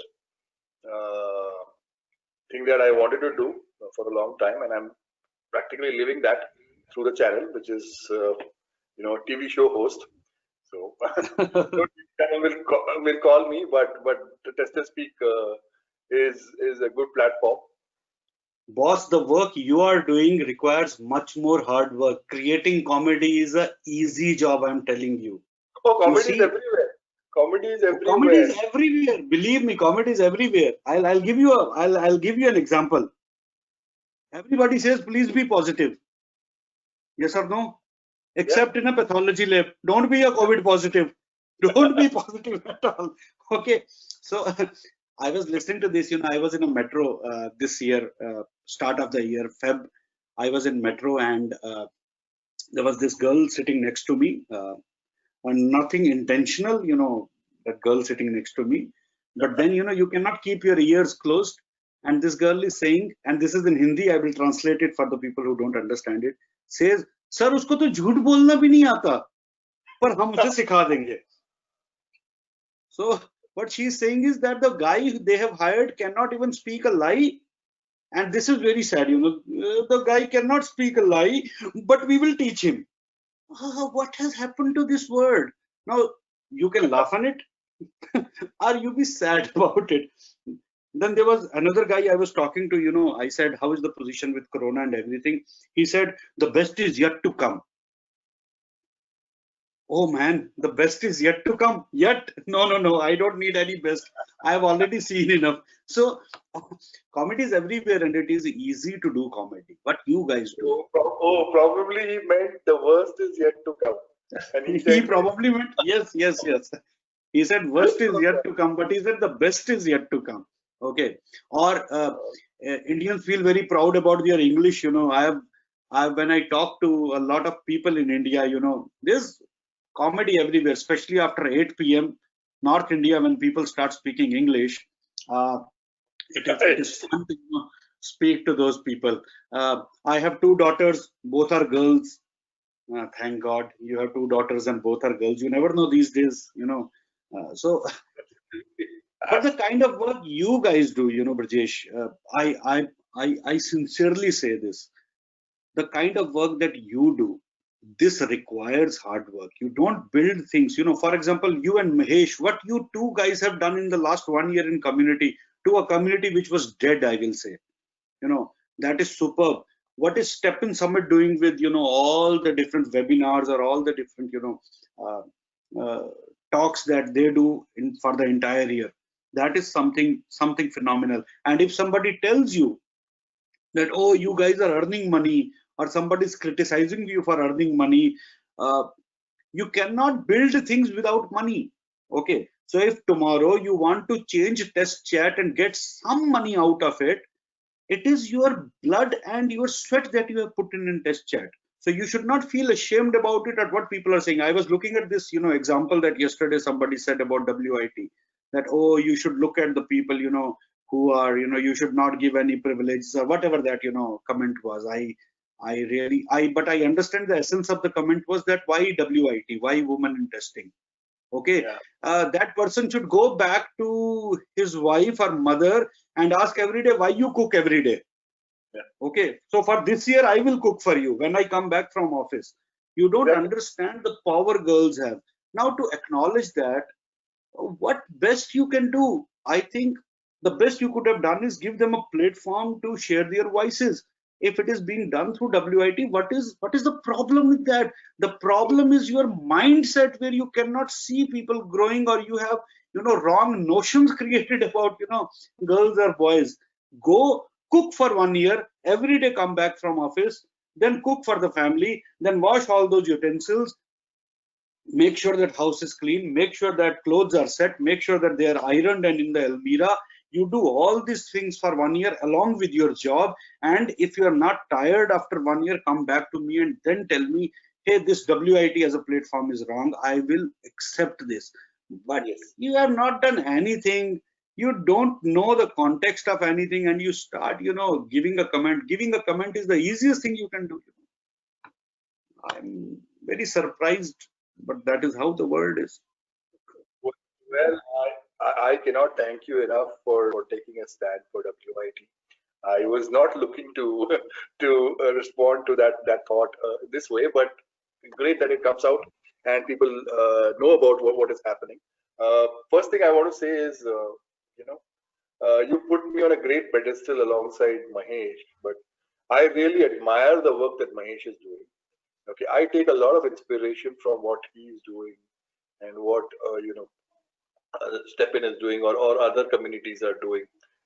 uh, thing that I wanted to do for a long time, and I'm practically living that through the channel, which is TV show host. So no TV channel will call me, but the TesterSpeak is a good platform. Boss, the work you are doing requires much more hard work. Creating comedy is a easy job, I'm telling you. Oh, You comedy is see, everywhere. Comedy is comedy everywhere. is everywhere. Believe me, comedy is everywhere. I'll give you an example. Everybody says, please be positive. Yes or no? Yeah. Except in a pathology lab. Don't be a COVID positive. Don't be positive at all. Okay. So I was listening to this, I was in a metro this year, start of the year, Feb. I was in metro and there was this girl sitting next to me, and nothing intentional, that girl sitting next to me. But then, you cannot keep your ears closed. And this girl is saying, and this is in Hindi, I will translate it for the people who don't understand it, says, Sir, usko to jhoot bolna bhi nahi aata, par hum usse sikha denge. So what she's saying is that the guy they have hired cannot even speak a lie. And this is very sad, the guy cannot speak a lie, but we will teach him. What has happened to this word? Now, you can laugh on it or you be sad about it. Then there was another guy I was talking to, I said, how is the position with Corona and everything? He said, the best is yet to come. Oh man, the best is yet to come. Yet? No, I don't need any best. I have already seen enough. So, comedy is everywhere and it is easy to do comedy. What you guys do? Probably he meant the worst is yet to come. And he He said, probably meant, yes. He said, worst is yet to come, but he said the best is yet to come. Okay. Or Indians feel very proud about their English. When I talk to a lot of people in India, there's comedy everywhere, especially after 8 p.m. North India, when people start speaking English. Uh, it is fun to speak to those people. I have two daughters, both are girls. Thank God you have two daughters and both are girls. You never know these days, so, but the kind of work you guys do, Brijesh, I sincerely say this. The kind of work that you do, this requires hard work. You don't build things, for example, you and Mahesh, what you two guys have done in the last 1 year in community, to a community which was dead, I will say, that is superb. What is Step Summit doing with all the different webinars or all the different uh, uh, talks that they do for the entire year? That is something phenomenal. And if somebody tells you that, oh, you guys are earning money, or somebody is criticizing you for earning money, uh, you cannot build things without money. Okay, so if tomorrow you want to change test chat and get some money out of it, it is your blood and your sweat that you have put in test chat. So you should not feel ashamed about it at what people are saying. I was looking at this, example that yesterday somebody said about WIT, that, oh, you should look at the people, who are, you should not give any privileges or whatever that, comment was. But I understand the essence of the comment was that why WIT, why women in testing? Okay, yeah. that person should go back to his wife or mother and ask every day, why you cook every day? Yeah. Okay, so for this year, I will cook for you when I come back from office. You don't Exactly. understand the power girls have. Now, to acknowledge that, what best you can do? I think the best you could have done is give them a platform to share their voices. If it is being done through WIT, what is the problem with that? The problem is your mindset, where you cannot see people growing, or you have wrong notions created about girls or boys. Go cook for 1 year, every day come back from office, then cook for the family, then wash all those utensils, make sure that house is clean, make sure that clothes are set, make sure that they are ironed and in the almirah. You do all these things for 1 year along with your job, and if you are not tired after 1 year, come back to me and then tell me, hey, this WIT as a platform is wrong, I will accept this. But Yes. you have not done anything, you don't know the context of anything, and you start giving a comment. Giving a comment is the easiest thing you can do. I'm very surprised, but that is how the world is. Well, I cannot thank you enough for taking a stand for WIT. I was not looking to to respond to that thought this way, but great that it comes out and people know about what is happening. First thing I want to say is, you know, you put me on a great pedestal alongside Mahesh, but I really admire the work that Mahesh is doing. Okay, I take a lot of inspiration from what he is doing and what Stepin is doing, or other communities are doing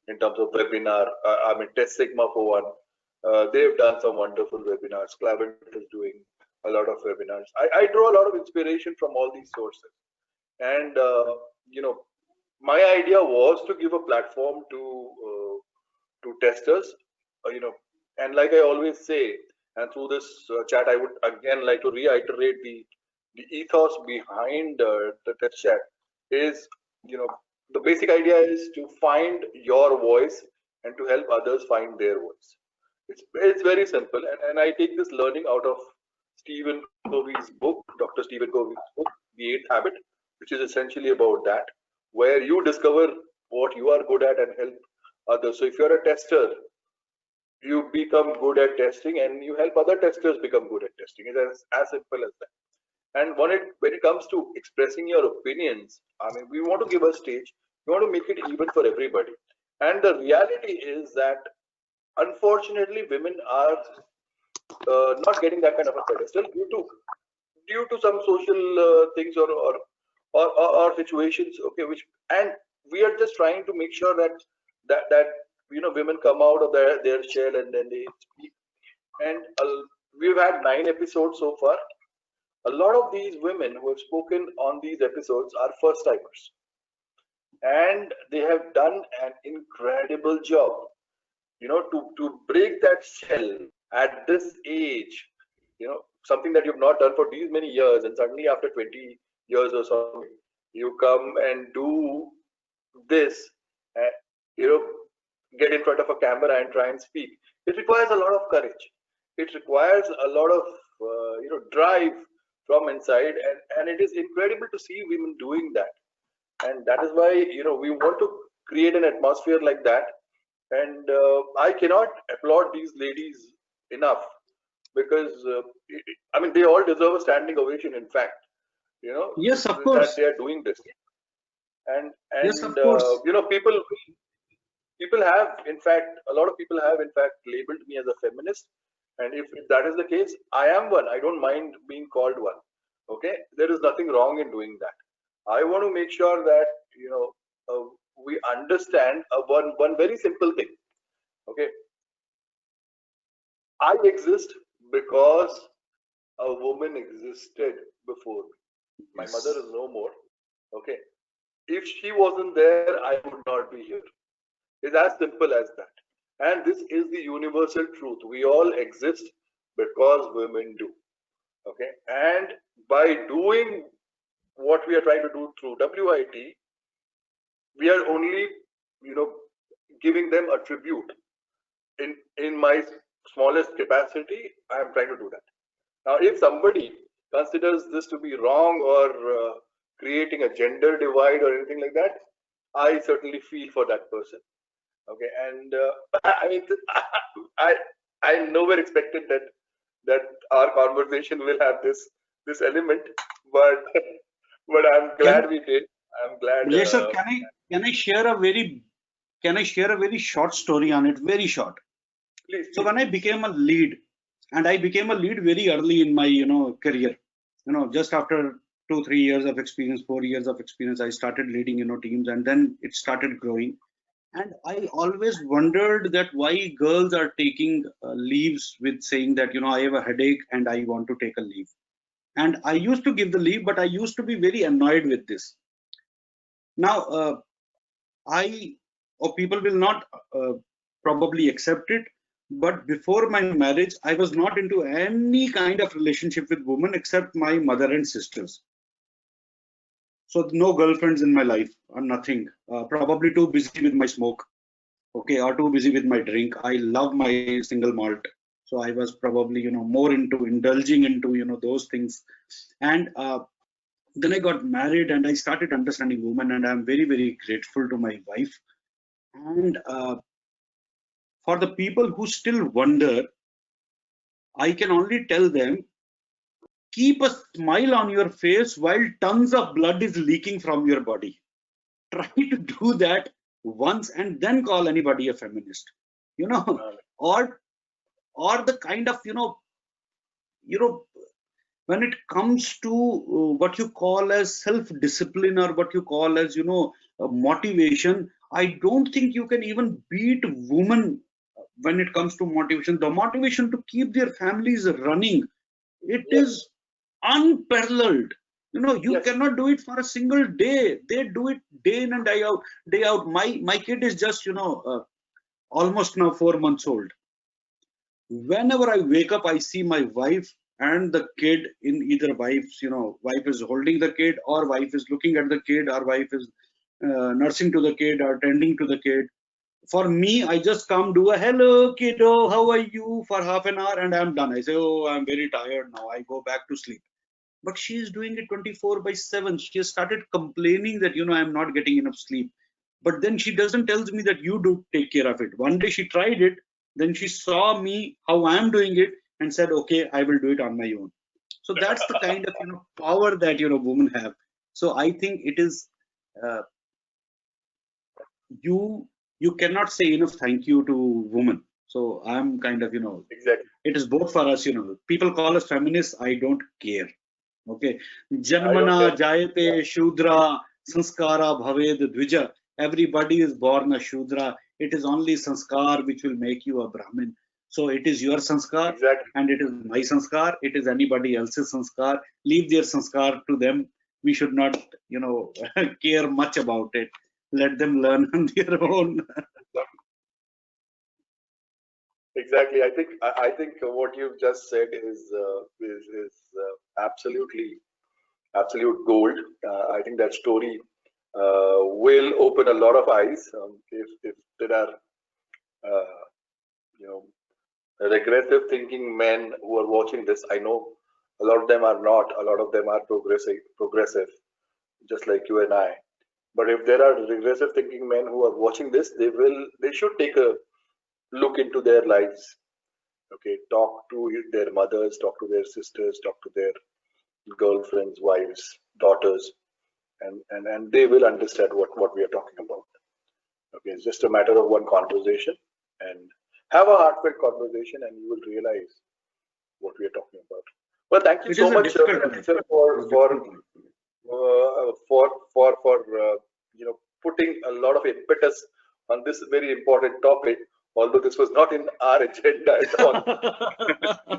in terms of webinar. I mean, Test Sigma for one, they've done some wonderful webinars. Clavent is doing a lot of webinars. I draw a lot of inspiration from all these sources, and my idea was to give a platform to testers, and like I always say, and through this chat, I would again like to reiterate the ethos behind the test chat is, you know, the basic idea is to find your voice and to help others find their voice. It's very simple, and I take this learning out of Stephen Covey's book, Dr. Stephen Covey's book, The Eighth Habit, which is essentially about that, where you discover what you are good at and help others. So if you're a tester, you become good at testing and you help other testers become good at testing. It's as simple as that. And when it comes to expressing your opinions, I mean, we want to give a stage, we want to make it even for everybody. And the reality is that unfortunately women are not getting that kind of a pedestal due to some social things, or situations, okay, which, and we are just trying to make sure that women come out of their shell and then they speak. And we've had 9 episodes so far. A lot of these women who have spoken on these episodes are first timers, and they have done an incredible job, to break that shell at this age, something that you've not done for these many years, and suddenly after 20 years or something, you come and do this, and you know get in front of a camera and try and speak. It requires a lot of courage. It requires a lot of drive from inside, and it is incredible to see women doing that. And that is why we want to create an atmosphere like that. And I cannot applaud these ladies enough, because I mean, they all deserve a standing ovation, in fact, Yes, of that course. they are doing this. and Yes, and of course. people have, in fact, a lot of people have, in fact, labeled me as a feminist. And if that is the case, I am one. I don't mind being called one. Okay, there is nothing wrong in doing that. I want to make sure that uh, we understand one very simple thing. Okay, I exist because a woman existed before me. My mother Yes. is no more. Okay, if she wasn't there, I would not be here. It's as simple as that. And this is the universal truth. We all exist because women do. Okay. And by doing what we are trying to do through WIT, we are only, you know, giving them a tribute. In my smallest capacity, I am trying to do that. Now, if somebody considers this to be wrong, or creating a gender divide or anything like that, I certainly feel for that person. Okay, and I mean, I I nowhere expected that our conversation will have this element, but but I'm glad Can we did. I'm glad. Brijesh sir, can I share a very short story on it? Very short. Please, So please, when I please. became a lead, and I became a lead very early in my career, just after 2 3 years of experience, 4 years of experience, I started leading teams, and then it started growing. And I always wondered that why girls are taking leaves with saying that I have a headache and I want to take a leave. And I used to give the leave, but I used to be very annoyed with this. Now, I or people will not probably accept it, but before my marriage, I was not into any kind of relationship with women except my mother and sisters. So no girlfriends in my life or nothing. Probably too busy with my smoke, okay, or too busy with my drink. I love my single malt, so I was probably more into indulging into those things. And then I got married and I started understanding women, and I'm very very grateful to my wife. And for the people who still wonder, I can only tell them, keep a smile on your face while tons of blood is leaking from your body. Try to do that once and then call anybody a feminist. You know, Uh, or the kind of you know when it comes to what you call as self discipline, or what you call as motivation, I don't think you can even beat women when it comes to motivation. The motivation to keep their families running, it yes, is unparalleled. You yes, cannot do it for a single day. They do it day in and day out. My kid is just almost now 4 months old. Whenever I wake up, I see my wife and the kid in either wife is holding the kid, or wife is looking at the kid, or wife is nursing to the kid or tending to the kid. For me, I just come, do a hello kiddo, how are you, for half an hour, and I'm done. I say, oh, I'm very tired now, I go back to sleep. But she is doing it 24/7. She has started complaining that I'm not getting enough sleep. But then she doesn't tells me that you do take care of it. One day she tried it, then she saw me how I am doing it, and said, okay, I will do it on my own. So that's the kind of power that women have. So I think it is, uh, you cannot say enough thank you to women. So I'm kind of exactly. it is both for us. People call us feminists, I don't care. Okay. I don't Janmana care. jayate shudra sanskara bhaved dvija. Everybody is born a shudra. It is only sanskar which will make you a Brahmin. So it is your sanskar, Exactly. and it is my sanskar. It is anybody else's sanskar. Leave their sanskar to them. We should not care much about it. Let them learn on their own. Exactly. I think what you've just said is absolute gold. I think that story will open a lot of eyes. If there are uh, you know regressive thinking men who are watching this, I know a lot of them are not. A lot of them are progressive, just like you and I. But if there are regressive thinking men who are watching this, they should take a look into their lives. Okay, talk to their mothers, talk to their sisters, talk to their girlfriends, wives, daughters, and they will understand what we are talking about. Okay, it's just a matter of one conversation, and have a heartfelt conversation, and you will realize what we are talking about. Well, thank you It so is a much, difficult life. sir, It is a difficult life. for putting a lot of impetus on this very important topic. Although this was not in our agenda at all,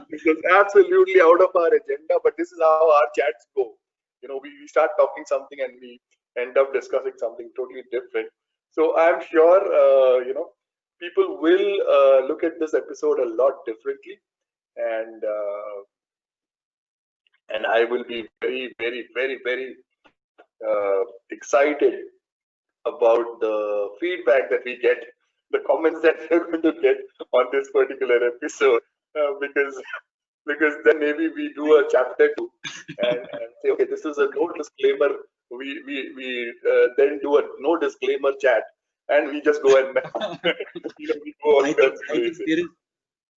this was absolutely out of our agenda. But this is how our chats go. We start talking something and we end up discussing something totally different. So I'm sure people will look at this episode a lot differently, and I will be very, very, very, very excited about the feedback that we get, the comments that we're going to get on this particular episode, because then maybe we do a chapter two, and say, okay, this is a no disclaimer. We then do a no disclaimer chat, and we just go and we go on guns blazing.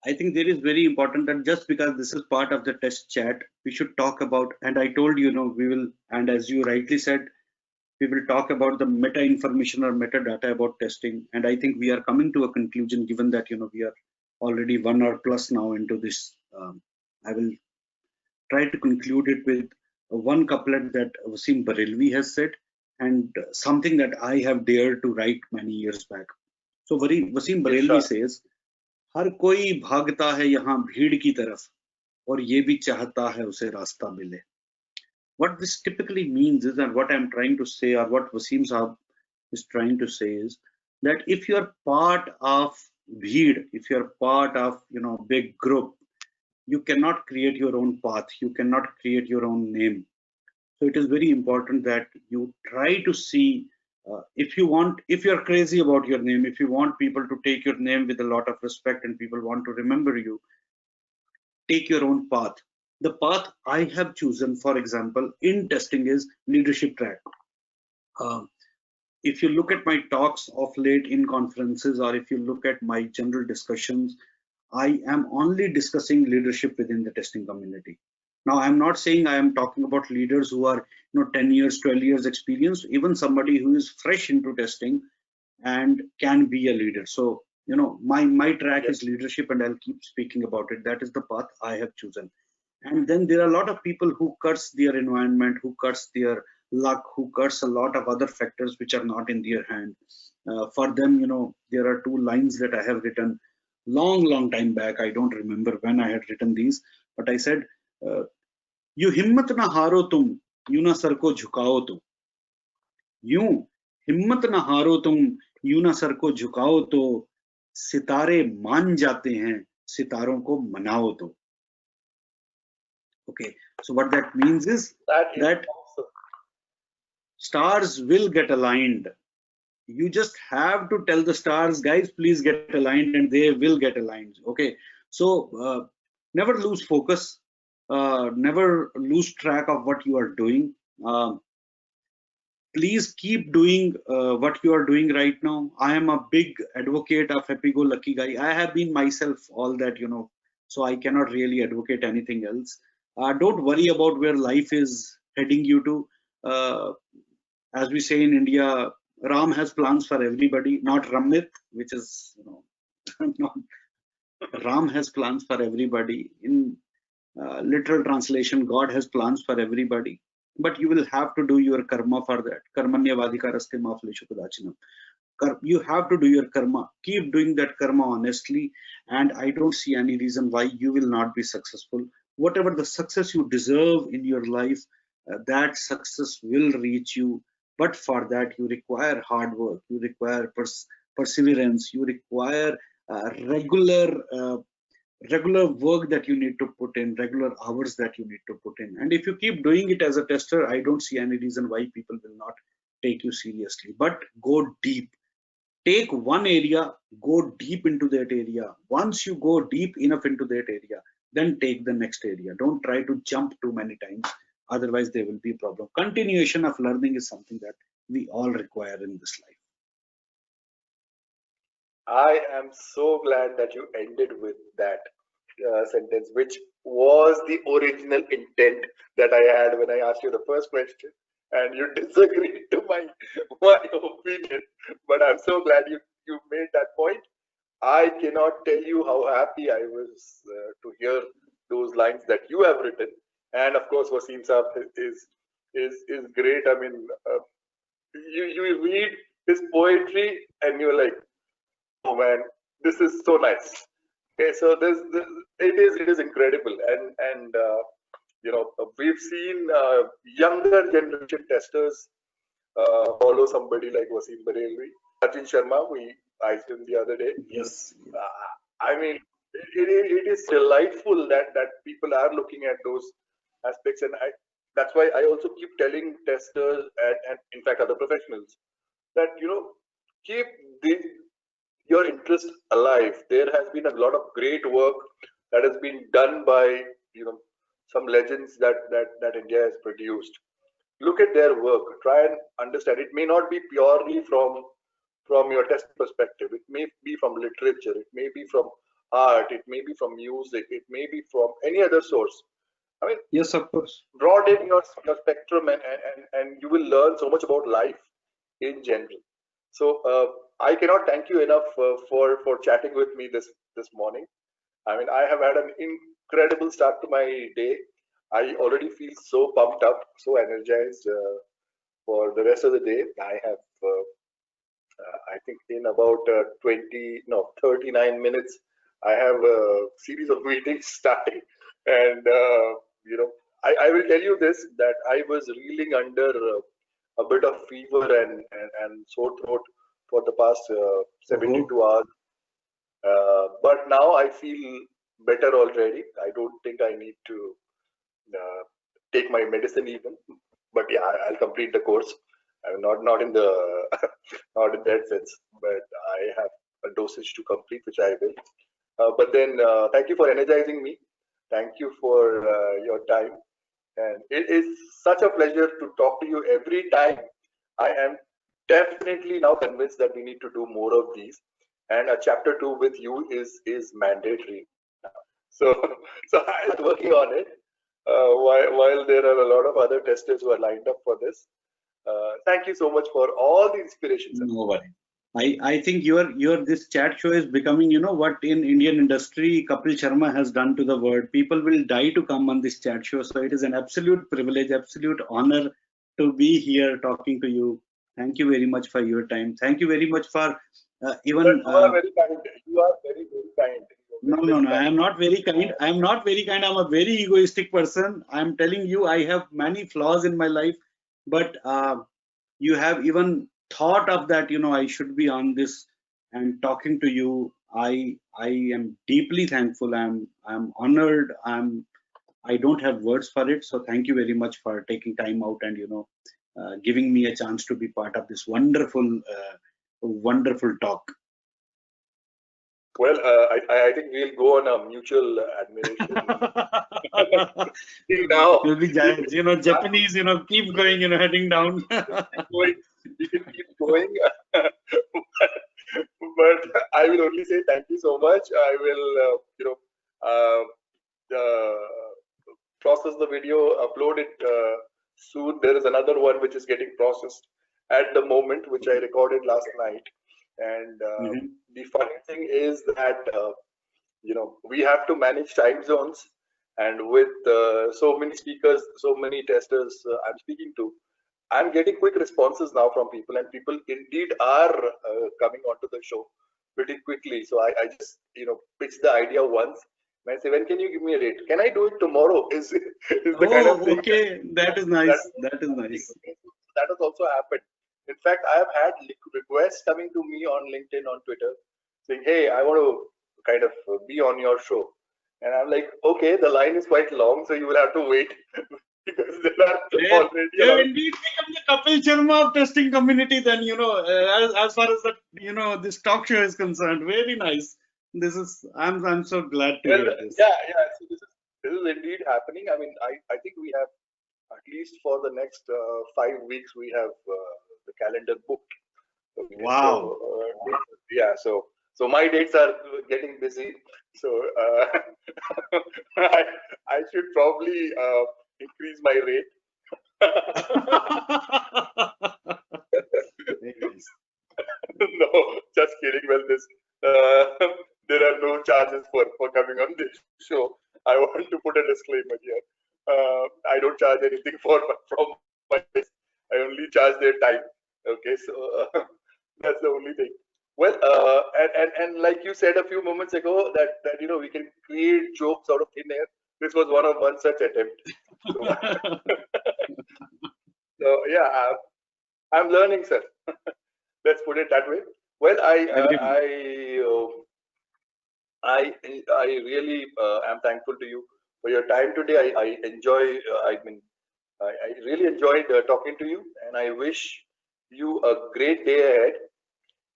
I think there is very important that just because this is part of the test chat, we should talk about, and I told we will, and as you rightly said, we will talk about the meta information or metadata about testing. And I think we are coming to a conclusion given that, we are already 1 hour plus now into this. I will try to conclude it with one couplet that Wasim Barelvi has said and something that I have dared to write many years back. So Wasim Barelvi says, हर कोई भागता है यहाँ भीड़ की तरफ और ये भी चाहता है उसे रास्ता मिले. What this typically means is, and what I'm trying to say, or what Wasim Saab is trying to say is that if you're part of bheed, if you're part of big group, you cannot create your own path, you cannot create your own name. So it is very important that you try to see if you're crazy about your name, if you want people to take your name with a lot of respect and people want to remember you, take your own path. The path I have chosen, for example, in testing is leadership track. If you look at my talks of late in conferences, or if you look at my general discussions, I am only discussing leadership within the testing community. Now, I'm not saying I am talking about leaders who are 10 years, 12 years experienced, even somebody who is fresh into testing and can be a leader. So, my track is leadership, and I'll keep speaking about it. That is the path I have chosen. And then there are a lot of people who curse their environment, who curse their luck, who curse a lot of other factors which are not in their hand. For them, there are 2 lines that I have written long time back. I don't remember when I had written these, but I said, "You himmat na haro tum, यूं ना sir को झुकाओ तो, यूं हिम्मत ना हारो तुम, यूं ना सर को झुकाओ तो, सितारे मान जाते हैं, सितारों को मनाओ तो." Okay, so what that means is that awesome. Stars will get aligned. You just have to tell the stars, guys, please get aligned, and they will get aligned. Okay, so never lose focus, never lose track of what you are doing. Please keep doing what you are doing right now. I am a big advocate of happy-go-lucky guy. I have been myself all that, so I cannot really advocate anything else. Don't worry about where life is heading you to. As we say in India, Ram has plans for everybody, not Ramit, which is, not Ram has plans for everybody. In literal translation, God has plans for everybody. But you will have to do your karma for that. Karmanyavadhikaraste mafleshu kadachinam. You have to do your karma. Keep doing that karma honestly, and I don't see any reason why you will not be successful. Whatever the success you deserve in your life, that success will reach you. But for that, you require hard work. You require perseverance. You require regular work that you need to put in, regular hours that you need to put in. And if you keep doing it as a tester, I don't see any reason why people will not take you seriously. But go deep. Take one area, go deep into that area. Once you go deep enough into that area, then take the next area. Don't try to jump too many times. Otherwise, there will be a problem. Continuation of learning is something that we all require in this life. I am so glad that you ended with that sentence, which was the original intent that I had when I asked you the first question, and you disagreed to my opinion. But I'm so glad you made that point. I cannot tell you how happy I was to hear those lines that you have written. And of course, Wasim Saab is great. I mean, you read his poetry and you're like, oh man, this is so nice. Okay, so it is incredible, and we've seen younger generation testers follow somebody like Wasim Barelvi, Sachin Sharma. I asked him the other day. Yes. I mean, it is delightful that people are looking at those aspects, and that's why I also keep telling testers and in fact other professionals that keep your interest alive. There has been a lot of great work that has been done by some legends that India has produced. Look at their work. Try and understand. It may not be purely from from your testing perspective. It may be from literature, it may be from art, it may be from music, it may be from any other source. I mean, Yes, of course. broaden your spectrum, and you will learn so much about life in general. So I cannot thank you enough for chatting with me this morning. I mean, I have had an incredible start to my day. I already feel so pumped up, so energized for the rest of the day. I think in about 39 minutes, I have a series of meetings starting. And, I will tell you this, that I was reeling under a bit of fever and sore throat for the past 72 hours. But now I feel better already. I don't think I need to uh, take my medicine even. But yeah, I'll complete the course. I'm not in the not in that sense, but I have a dosage to complete, which I will. But then, thank you for energizing me. Thank you for your time, and it is such a pleasure to talk to you every time. I am definitely now convinced that we need to do more of these, and a chapter 2 with you is mandatory now. So so I'm working on it. While there are a lot of other testers who are lined up for this. Thank you so much for all the inspiration, sir. No worry. I think your this chat show is becoming, you know, what in Indian industry Kapil Sharma has done to the world. People will die to come on this chat show. So it is an absolute privilege, absolute honor to be here talking to you. Thank you very much for your time. Thank you very much for even. You are very kind. You are very, very kind. You No, are no, very, no. very I kind. am not very kind. I am not very kind. I'm a very egoistic person. I am telling you, I have many flaws in my life, but you have even thought of that. You know, I should be on this and talking to you. I am deeply thankful. I'm honored. I don't have words for it. So thank you very much for taking time out and, you know, giving me a chance to be part of this wonderful talk. Well, I think we'll go on a mutual admiration. See now, We'll be we giants, you know, Japanese, you know, keep going, you know, heading down. going, we can keep going. But I will only say thank you so much. I will, uh, process the video, upload it soon. There is another one which is getting processed at the moment, which I recorded last night. And Mhm. the funny thing is that we have to manage time zones, and with so many speakers, so many testers I'm speaking to, I'm getting quick responses now from people, and people indeed are coming onto the show pretty quickly. So I just pitch the idea once, and I say, when can you give me a date? Can I do it tomorrow? Is the kind of Oh, thing okay. That is that nice. That is nice. that has also happened. In fact, I have had requests coming to me on LinkedIn, on Twitter, saying, "Hey, I want to kind of be on your show," and I'm like, "Okay, the line is quite long, so you will have to wait because there are Yeah, already a you lot of." indeed become the Kapil Sharma of testing community. Then you know, as far as the this talk show is concerned, very nice. This is I'm so glad to Well, hear this. yeah, yeah. So this is indeed happening. I mean, I think we have at least for the next 5 weeks we have the calendar booked. Okay, so Wow. yeah, so my dates are getting busy. So I I should probably increase my rate. Very nice. No, just kidding. Well, this uh, there are no charges for coming on this show. I want to put a disclaimer here. I don't charge anything from my place. I only charge their time. Okay, so that's the only thing. Well, and like you said a few moments ago, that we can create jokes out of thin air. This was one such attempt. So, so yeah, I'm learning, sir. Let's put it that way. Well, Everyone. I really am thankful to you for your time today. I enjoy. I really enjoyed talking to you, and I wish you a great day ahead.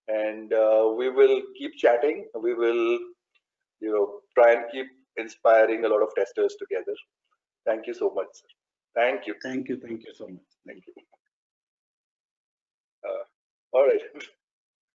And we will keep chatting. We will, try and keep inspiring a lot of testers together. Thank you so much, sir. Thank you. Thank you. Thank you so much. Thank you. All right.